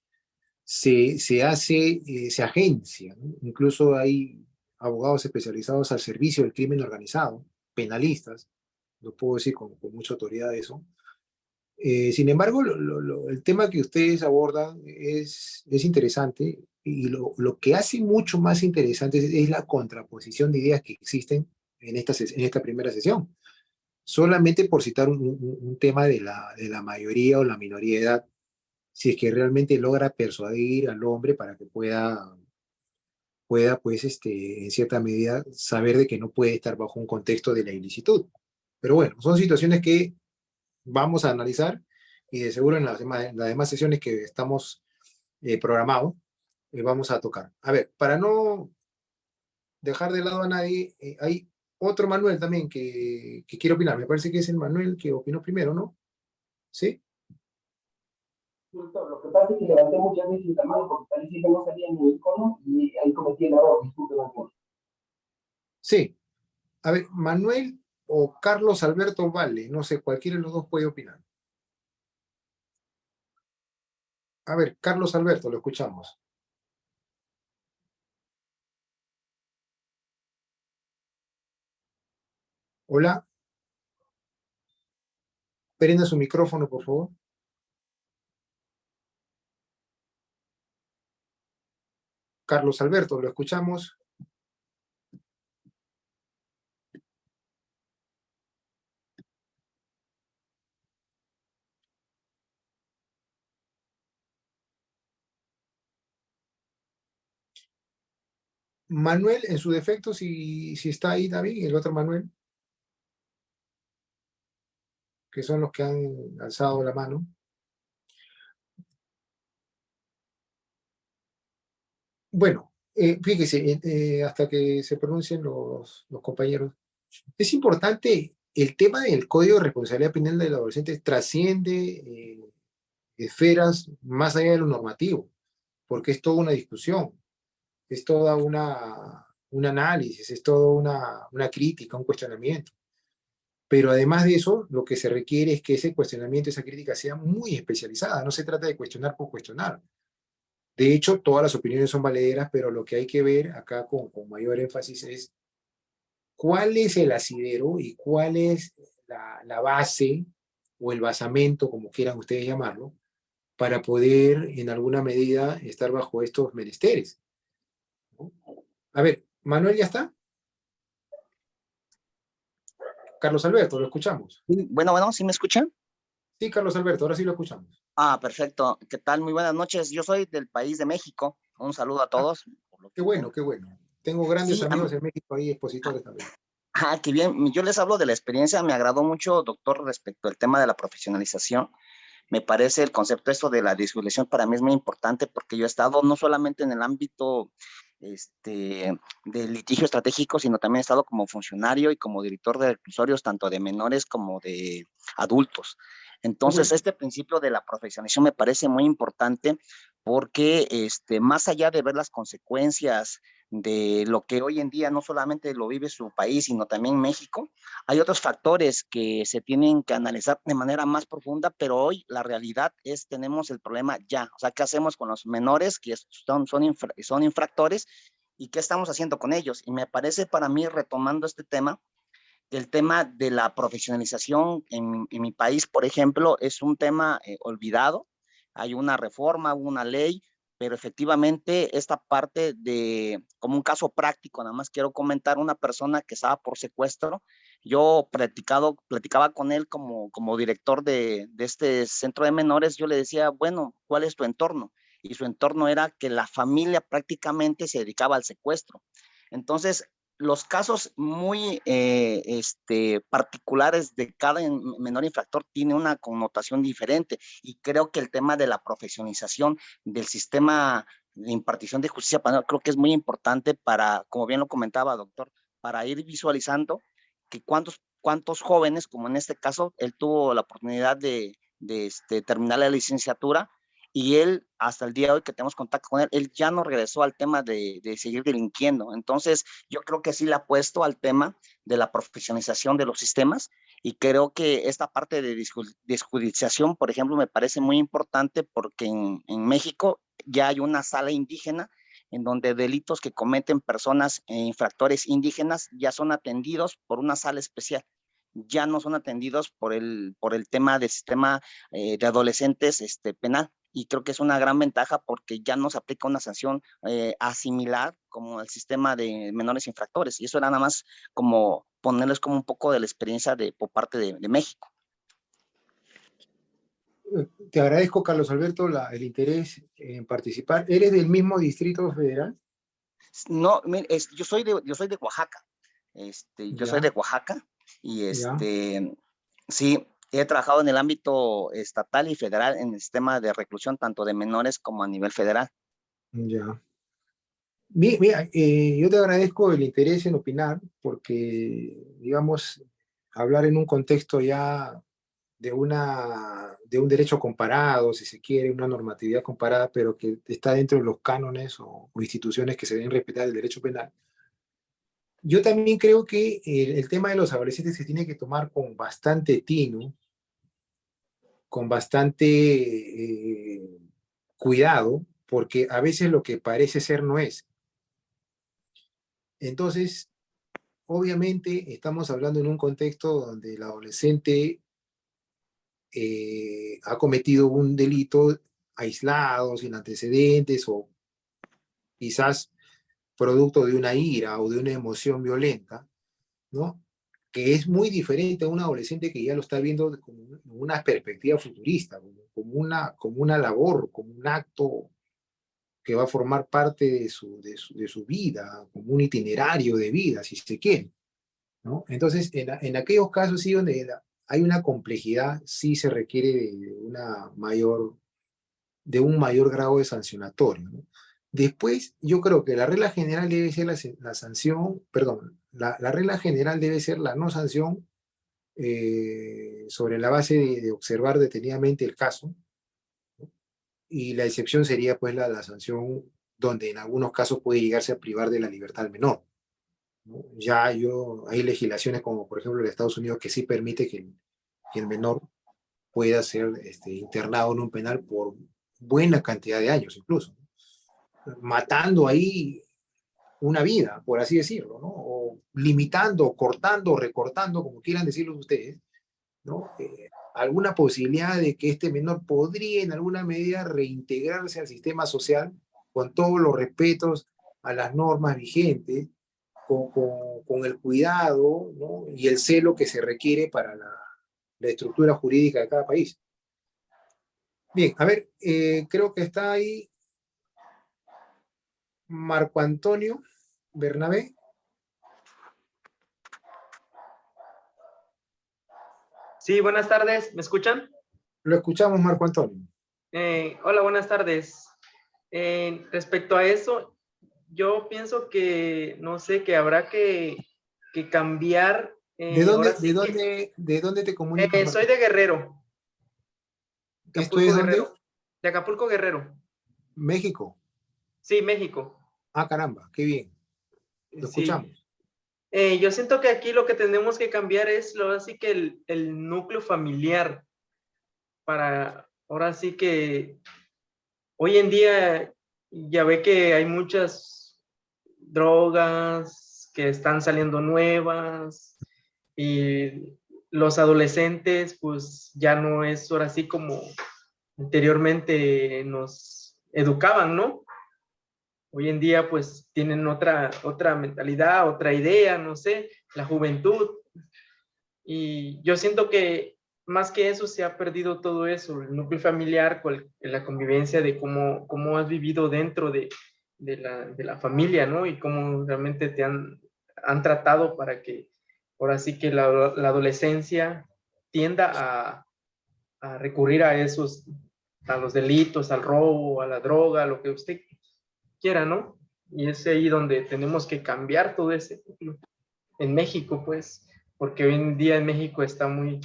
Speaker 2: agencia, ¿no? Incluso hay abogados especializados al servicio del crimen organizado, penalistas, lo puedo decir con mucha autoridad eso. Sin embargo, el tema que ustedes abordan es interesante y lo que hace mucho más interesante es la contraposición de ideas que existen en esta primera sesión. Solamente por citar un tema de la mayoría o la minoría de edad, si es que realmente logra persuadir al hombre para que pueda pues, en cierta medida, saber de que no puede estar bajo un contexto de la ilicitud. Pero bueno, son situaciones que vamos a analizar y de seguro en las demás sesiones que estamos programados, vamos a tocar. A ver, para no dejar de lado a nadie, hay otro Manuel también que quiere opinar. Me parece que es el Manuel que opinó primero, ¿no? ¿Sí?
Speaker 4: Doctor, lo que pasa es que levanté muchas veces la mano porque parecía que no salía en mi icono y ahí cometí el error, disculpe.
Speaker 2: Sí. A ver, Manuel o Carlos Alberto Vale, no sé, cualquiera de los dos puede opinar. A ver, Carlos Alberto, lo escuchamos. Hola. Prenda su micrófono, por favor. Carlos Alberto, lo escuchamos. Manuel, en su defecto, si está ahí David, el otro Manuel, que son los que han alzado la mano. Bueno, fíjese, hasta que se pronuncien los compañeros, es importante el tema del Código de Responsabilidad Penal del Adolescente, trasciende esferas más allá de lo normativo, porque es toda una discusión, es toda un análisis, es toda una crítica, un cuestionamiento. Pero además de eso, lo que se requiere es que ese cuestionamiento, esa crítica sea muy especializada. No se trata de cuestionar por cuestionar. De hecho, todas las opiniones son valederas, pero lo que hay que ver acá con mayor énfasis es cuál es el asidero y cuál es la base o el basamento, como quieran ustedes llamarlo, para poder en alguna medida estar bajo estos menesteres, ¿no? A ver, Manuel, ¿ya está? Carlos Alberto, lo escuchamos.
Speaker 6: Sí, bueno, ¿sí me escuchan?
Speaker 2: Sí, Carlos Alberto, ahora sí lo escuchamos.
Speaker 6: Perfecto. ¿Qué tal? Muy buenas noches. Yo soy del país de México. Un saludo a
Speaker 2: Ah,
Speaker 6: todos. Por lo
Speaker 2: qué
Speaker 6: que
Speaker 2: bueno, qué bueno. Tengo grandes
Speaker 6: sí,
Speaker 2: amigos en México ahí, expositores también.
Speaker 6: qué bien. Yo les hablo de la experiencia. Me agradó mucho, doctor, respecto al tema de la profesionalización. Me parece el concepto esto de la discriminación para mí es muy importante porque yo he estado no solamente en el ámbito de litigio estratégico, sino también he estado como funcionario y como director de reclusorios, tanto de menores como de adultos.
Speaker 2: Qué
Speaker 6: Entonces,
Speaker 2: bueno.
Speaker 6: este principio de la profesionalización me parece muy importante porque más allá de ver las consecuencias de lo que hoy en día no solamente lo vive su país, sino también México, hay otros factores que se tienen que analizar de manera más profunda, pero hoy la realidad es tenemos el problema ya. O sea, ¿qué hacemos con los menores que son infractores y qué estamos haciendo con ellos? Y me parece para mí, retomando este tema, el tema de la profesionalización en mi país, por ejemplo, es un tema olvidado. Hay una reforma, una ley, pero efectivamente esta parte de, como un caso práctico, nada más quiero comentar una persona que estaba por secuestro. Yo platicaba con él como director de este centro de menores, yo le decía, bueno, ¿cuál es tu entorno? Y su entorno era que la familia prácticamente se dedicaba al secuestro. Entonces, los casos muy particulares de cada menor infractor tiene una connotación diferente y creo que el tema de la profesionalización del sistema de impartición de justicia penal creo que es muy importante para, como bien lo comentaba, doctor, para ir visualizando que cuántos jóvenes, como en este caso, él tuvo la oportunidad de terminar la licenciatura y él, hasta el día de hoy que tenemos contacto con él, él ya no regresó al tema de seguir delinquiendo. Entonces, yo creo que sí le apuesto al tema de la profesionalización de los sistemas y creo que esta parte de desjudiciación, por ejemplo, me parece muy importante porque en México ya hay una sala indígena en donde delitos que cometen personas infractores indígenas ya son atendidos por una sala especial, ya no son atendidos por el tema del sistema de adolescentes penal. Y creo que es una gran ventaja porque ya no se aplica una sanción asimilar como el sistema de menores infractores. Y eso era nada más como ponerles como un poco de la experiencia por parte de México.
Speaker 2: Te agradezco, Carlos Alberto, el interés en participar. ¿Eres del mismo Distrito Federal?
Speaker 6: No, yo soy de Oaxaca. Yo soy de
Speaker 2: Ya,
Speaker 6: Oaxaca y
Speaker 2: ya,
Speaker 6: sí, he trabajado en el ámbito estatal y federal en el sistema de reclusión, tanto de menores como a nivel federal.
Speaker 2: ya. Mira, yo te agradezco el interés en opinar, porque, digamos, hablar en un contexto ya de un derecho comparado, si se quiere, una normatividad comparada, pero que está dentro de los cánones o instituciones que se deben respetar el derecho penal. Yo también creo que el tema de los adolescentes se tiene que tomar con bastante tino, con bastante cuidado, porque a veces lo que parece ser no es. Entonces, obviamente estamos hablando en un contexto donde el adolescente ha cometido un delito aislado, sin antecedentes, o quizás producto de una ira o de una emoción violenta, ¿no? Que es muy diferente a un adolescente que ya lo está viendo como una perspectiva futurista, como una labor, como un acto que va a formar parte de su vida, como un itinerario de vida, si se quiere, ¿no? Entonces, en aquellos casos sí donde hay una complejidad, sí se requiere de un mayor grado de sancionatorio, ¿no? Después, yo creo que la regla general debe ser la sanción, perdón, la regla general debe ser la no sanción sobre la base de observar detenidamente el caso, y la excepción sería pues la sanción donde en algunos casos puede llegarse a privar de la libertad al menor, ¿no? Hay legislaciones como por ejemplo en Estados Unidos que sí permite que el menor pueda ser internado en un penal por buena cantidad de años incluso, matando ahí una vida, por así decirlo, ¿no? O limitando, cortando, recortando, como quieran decirlo ustedes, ¿no? Alguna posibilidad de que este menor podría en alguna medida reintegrarse al sistema social con todos los respetos a las normas vigentes, con el cuidado, ¿no? Y el celo que se requiere para la estructura jurídica de cada país. Bien, a ver, creo que está ahí Marco Antonio Bernabé.
Speaker 7: Sí, buenas tardes, ¿me escuchan?
Speaker 2: Lo escuchamos, Marco Antonio.
Speaker 7: Hola, buenas tardes. Respecto a eso, yo pienso que, no sé, que habrá que cambiar. Ahora sí
Speaker 2: ¿De dónde te comunicas, Marco?
Speaker 7: soy de Guerrero,
Speaker 2: ¿Esto
Speaker 7: Acapulco
Speaker 2: es dónde?
Speaker 7: Guerrero, de Acapulco Guerrero.
Speaker 2: México.
Speaker 7: Sí, México.
Speaker 2: Ah, caramba, qué bien. Lo
Speaker 7: Sí.
Speaker 2: escuchamos.
Speaker 7: Yo siento que aquí lo que tenemos que cambiar es, ahora sí que el núcleo familiar para, ahora sí que hoy en día ya ve que hay muchas drogas que están saliendo nuevas y los adolescentes pues ya no es ahora sí como anteriormente nos educaban, ¿no? Hoy en día pues tienen otra mentalidad, otra idea, no sé, la juventud. Y yo siento que más que eso se ha perdido todo eso, el núcleo familiar, la convivencia de cómo has vivido dentro de la familia, ¿no? Y cómo realmente te han tratado para que ahora sí que la adolescencia tienda a recurrir a a los delitos, al robo, a la droga, a lo que usted quiera, ¿no? Y es ahí donde tenemos que cambiar todo ese núcleo. En México, pues, porque hoy en día en México está muy,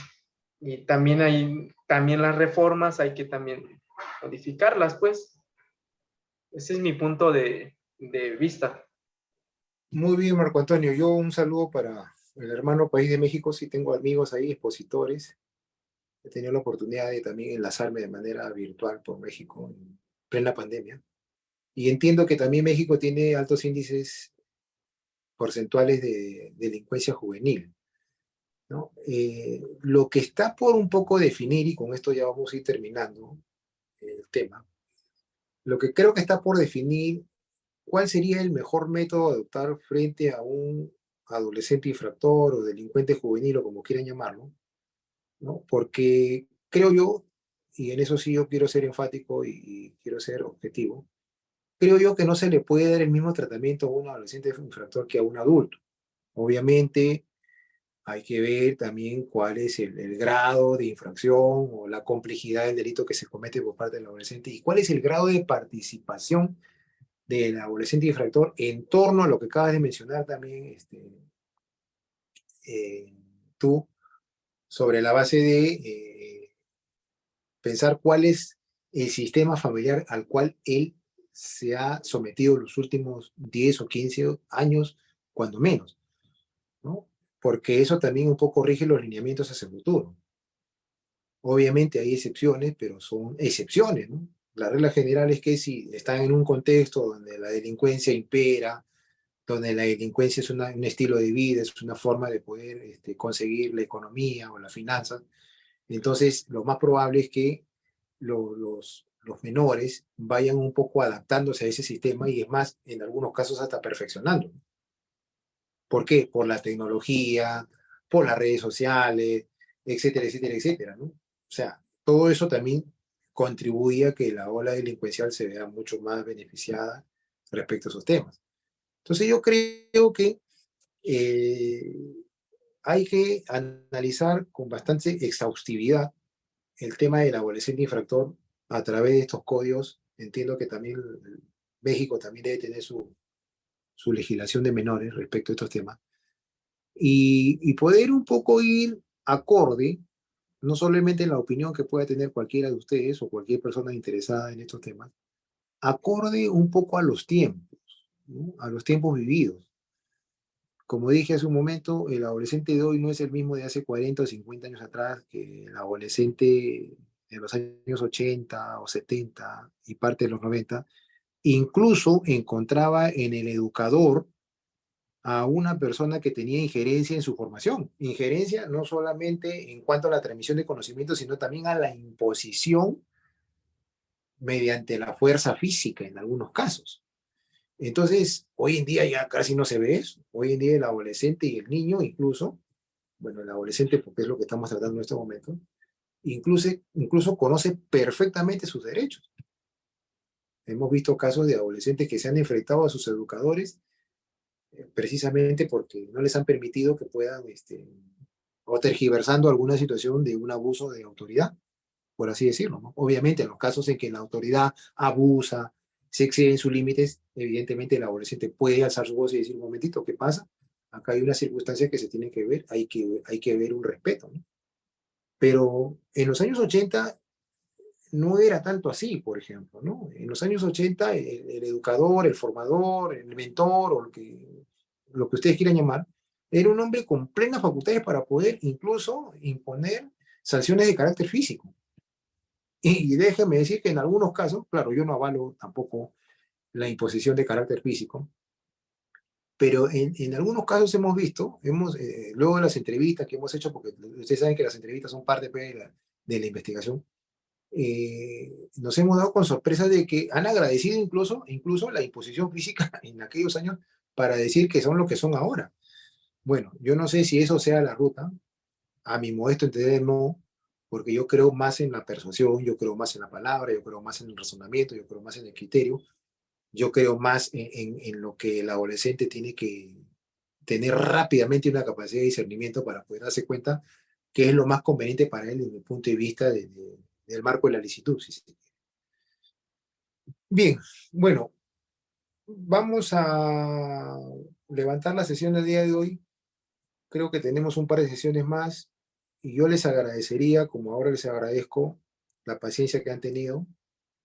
Speaker 7: y también las reformas hay que también modificarlas, pues. Ese es mi punto de vista.
Speaker 2: Muy bien, Marco Antonio. Yo un saludo para el hermano país de México. Sí tengo amigos ahí, expositores. He tenido la oportunidad de también enlazarme de manera virtual por México en plena pandemia. Y entiendo que también México tiene altos índices porcentuales de delincuencia juvenil, ¿no? Lo que está por un poco definir, y con esto ya vamos a ir terminando el tema, lo que creo que está por definir cuál sería el mejor método a adoptar frente a un adolescente infractor o delincuente juvenil o como quieran llamarlo, ¿no? Porque creo yo, y en eso sí yo quiero ser enfático y quiero ser objetivo, creo yo que no se le puede dar el mismo tratamiento a un adolescente infractor que a un adulto. Obviamente hay que ver también cuál es el grado de infracción o la complejidad del delito que se comete por parte del adolescente y cuál es el grado de participación del adolescente infractor en torno a lo que acabas de mencionar también eh, tú, sobre la base de pensar cuál es el sistema familiar al cual él se ha sometido los últimos 10 o 15 años, cuando menos, ¿no? Porque eso también un poco rige los lineamientos hacia el futuro. Obviamente hay excepciones, pero son excepciones, ¿no? La regla general es que si están en un contexto donde la delincuencia impera, donde la delincuencia es un estilo de vida, es una forma de poder conseguir la economía o las finanzas, entonces lo más probable es que los menores vayan un poco adaptándose a ese sistema y es más, en algunos casos hasta perfeccionando. ¿Por qué? Por la tecnología, por las redes sociales, etcétera, etcétera, etcétera, ¿no? O sea, todo eso también contribuye a que la ola delincuencial se vea mucho más beneficiada respecto a esos temas. Entonces yo creo que hay que analizar con bastante exhaustividad el tema del adolescente infractor a través de estos códigos. Entiendo que también México también debe tener su legislación de menores respecto a estos temas. Y poder un poco ir acorde no solamente la opinión que pueda tener cualquiera de ustedes o cualquier persona interesada en estos temas, acorde un poco a los tiempos, ¿no? A los tiempos vividos. Como dije hace un momento, el adolescente de hoy no es el mismo de hace 40 o 50 años atrás que el adolescente de los años 80 o 70 y parte de los 90. Incluso encontraba en el educador a una persona que tenía injerencia en su formación. Injerencia no solamente en cuanto a la transmisión de conocimientos, sino también a la imposición mediante la fuerza física en algunos casos. Entonces, hoy en día ya casi no se ve eso. Hoy en día el adolescente y el niño incluso, bueno, el adolescente porque es lo que estamos tratando en este momento, incluso conoce perfectamente sus derechos. Hemos visto casos de adolescentes que se han enfrentado a sus educadores precisamente porque no les han permitido que puedan, o tergiversando alguna situación de un abuso de autoridad, por así decirlo, ¿no? Obviamente, en los casos en que la autoridad abusa, se exceden sus límites, evidentemente el adolescente puede alzar su voz y decir, un momentito, ¿qué pasa? Acá hay una circunstancia que se tiene que ver, hay que ver un respeto, ¿no? Pero en los años 80 no era tanto así, por ejemplo, ¿no? En los años 80 el educador, el formador, el mentor o lo que ustedes quieran llamar, era un hombre con plenas facultades para poder incluso imponer sanciones de carácter físico. Y déjenme decir que en algunos casos, claro, yo no avalo tampoco la imposición de carácter físico, pero en algunos casos hemos visto, luego de las entrevistas que hemos hecho, porque ustedes saben que las entrevistas son parte de la investigación, nos hemos dado con sorpresa de que han agradecido incluso la imposición física en aquellos años para decir que son lo que son ahora. Bueno, yo no sé si eso sea la ruta, a mi modesto entender no, porque yo creo más en la persuasión, yo creo más en la palabra, yo creo más en el razonamiento, yo creo más en el criterio, yo creo más en lo que el adolescente tiene que tener rápidamente una capacidad de discernimiento para poder darse cuenta qué es lo más conveniente para él desde el punto de vista del marco de la licitud. Si se quiere. Bien, bueno, vamos a levantar la sesión del día de hoy. Creo que tenemos un par de sesiones más y yo les agradecería, como ahora les agradezco, la paciencia que han tenido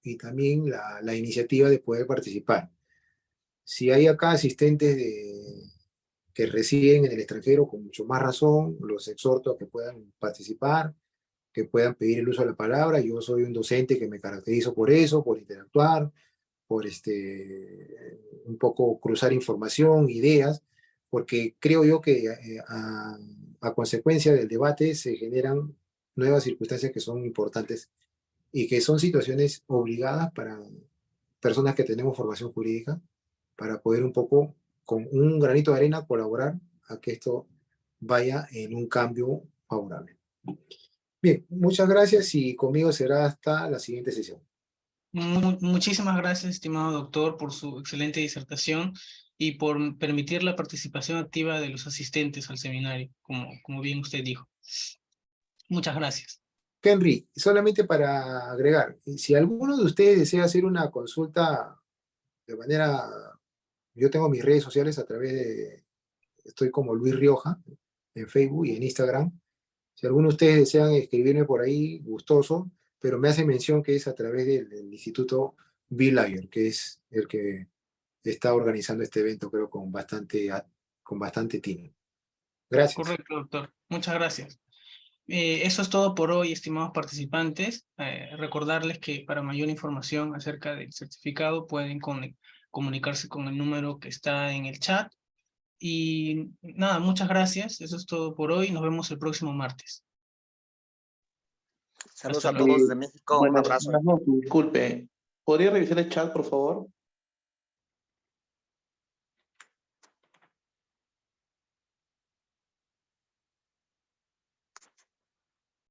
Speaker 2: y también la iniciativa de poder participar. Si hay acá asistentes que residen en el extranjero, con mucho más razón, los exhorto a que puedan participar, que puedan pedir el uso de la palabra. Yo soy un docente que me caracterizo por eso, por interactuar, por un poco cruzar información, ideas, porque creo yo que a consecuencia del debate se generan nuevas circunstancias que son importantes y que son situaciones obligadas para personas que tenemos formación jurídica, para poder un poco, con un granito de arena, colaborar a que esto vaya en un cambio favorable. Bien, muchas gracias y conmigo será hasta la siguiente sesión.
Speaker 1: Muchísimas gracias, estimado doctor, por su excelente disertación y por permitir la participación activa de los asistentes al seminario, como bien usted dijo. Muchas gracias.
Speaker 2: Henry, solamente para agregar, si alguno de ustedes desea hacer una consulta de manera, yo tengo mis redes sociales a través estoy como Luis Rioja en Facebook y en Instagram. Si alguno de ustedes desean escribirme por ahí, gustoso, pero me hace mención que es a través del Instituto Bill Ayer, que es el que está organizando este evento, creo, con bastante tino. Gracias.
Speaker 1: Correcto, doctor. Muchas gracias. Eso es todo por hoy, estimados participantes. Recordarles que para mayor información acerca del certificado pueden comunicarse con el número que está en el chat. Y nada, muchas gracias. Eso es todo por hoy. Nos vemos el próximo martes.
Speaker 6: Saludos
Speaker 1: Hasta
Speaker 6: a
Speaker 1: luego.
Speaker 6: todos de México. Un
Speaker 8: Buenas
Speaker 6: abrazo.
Speaker 8: noches, disculpe. ¿Podría revisar el chat, por favor?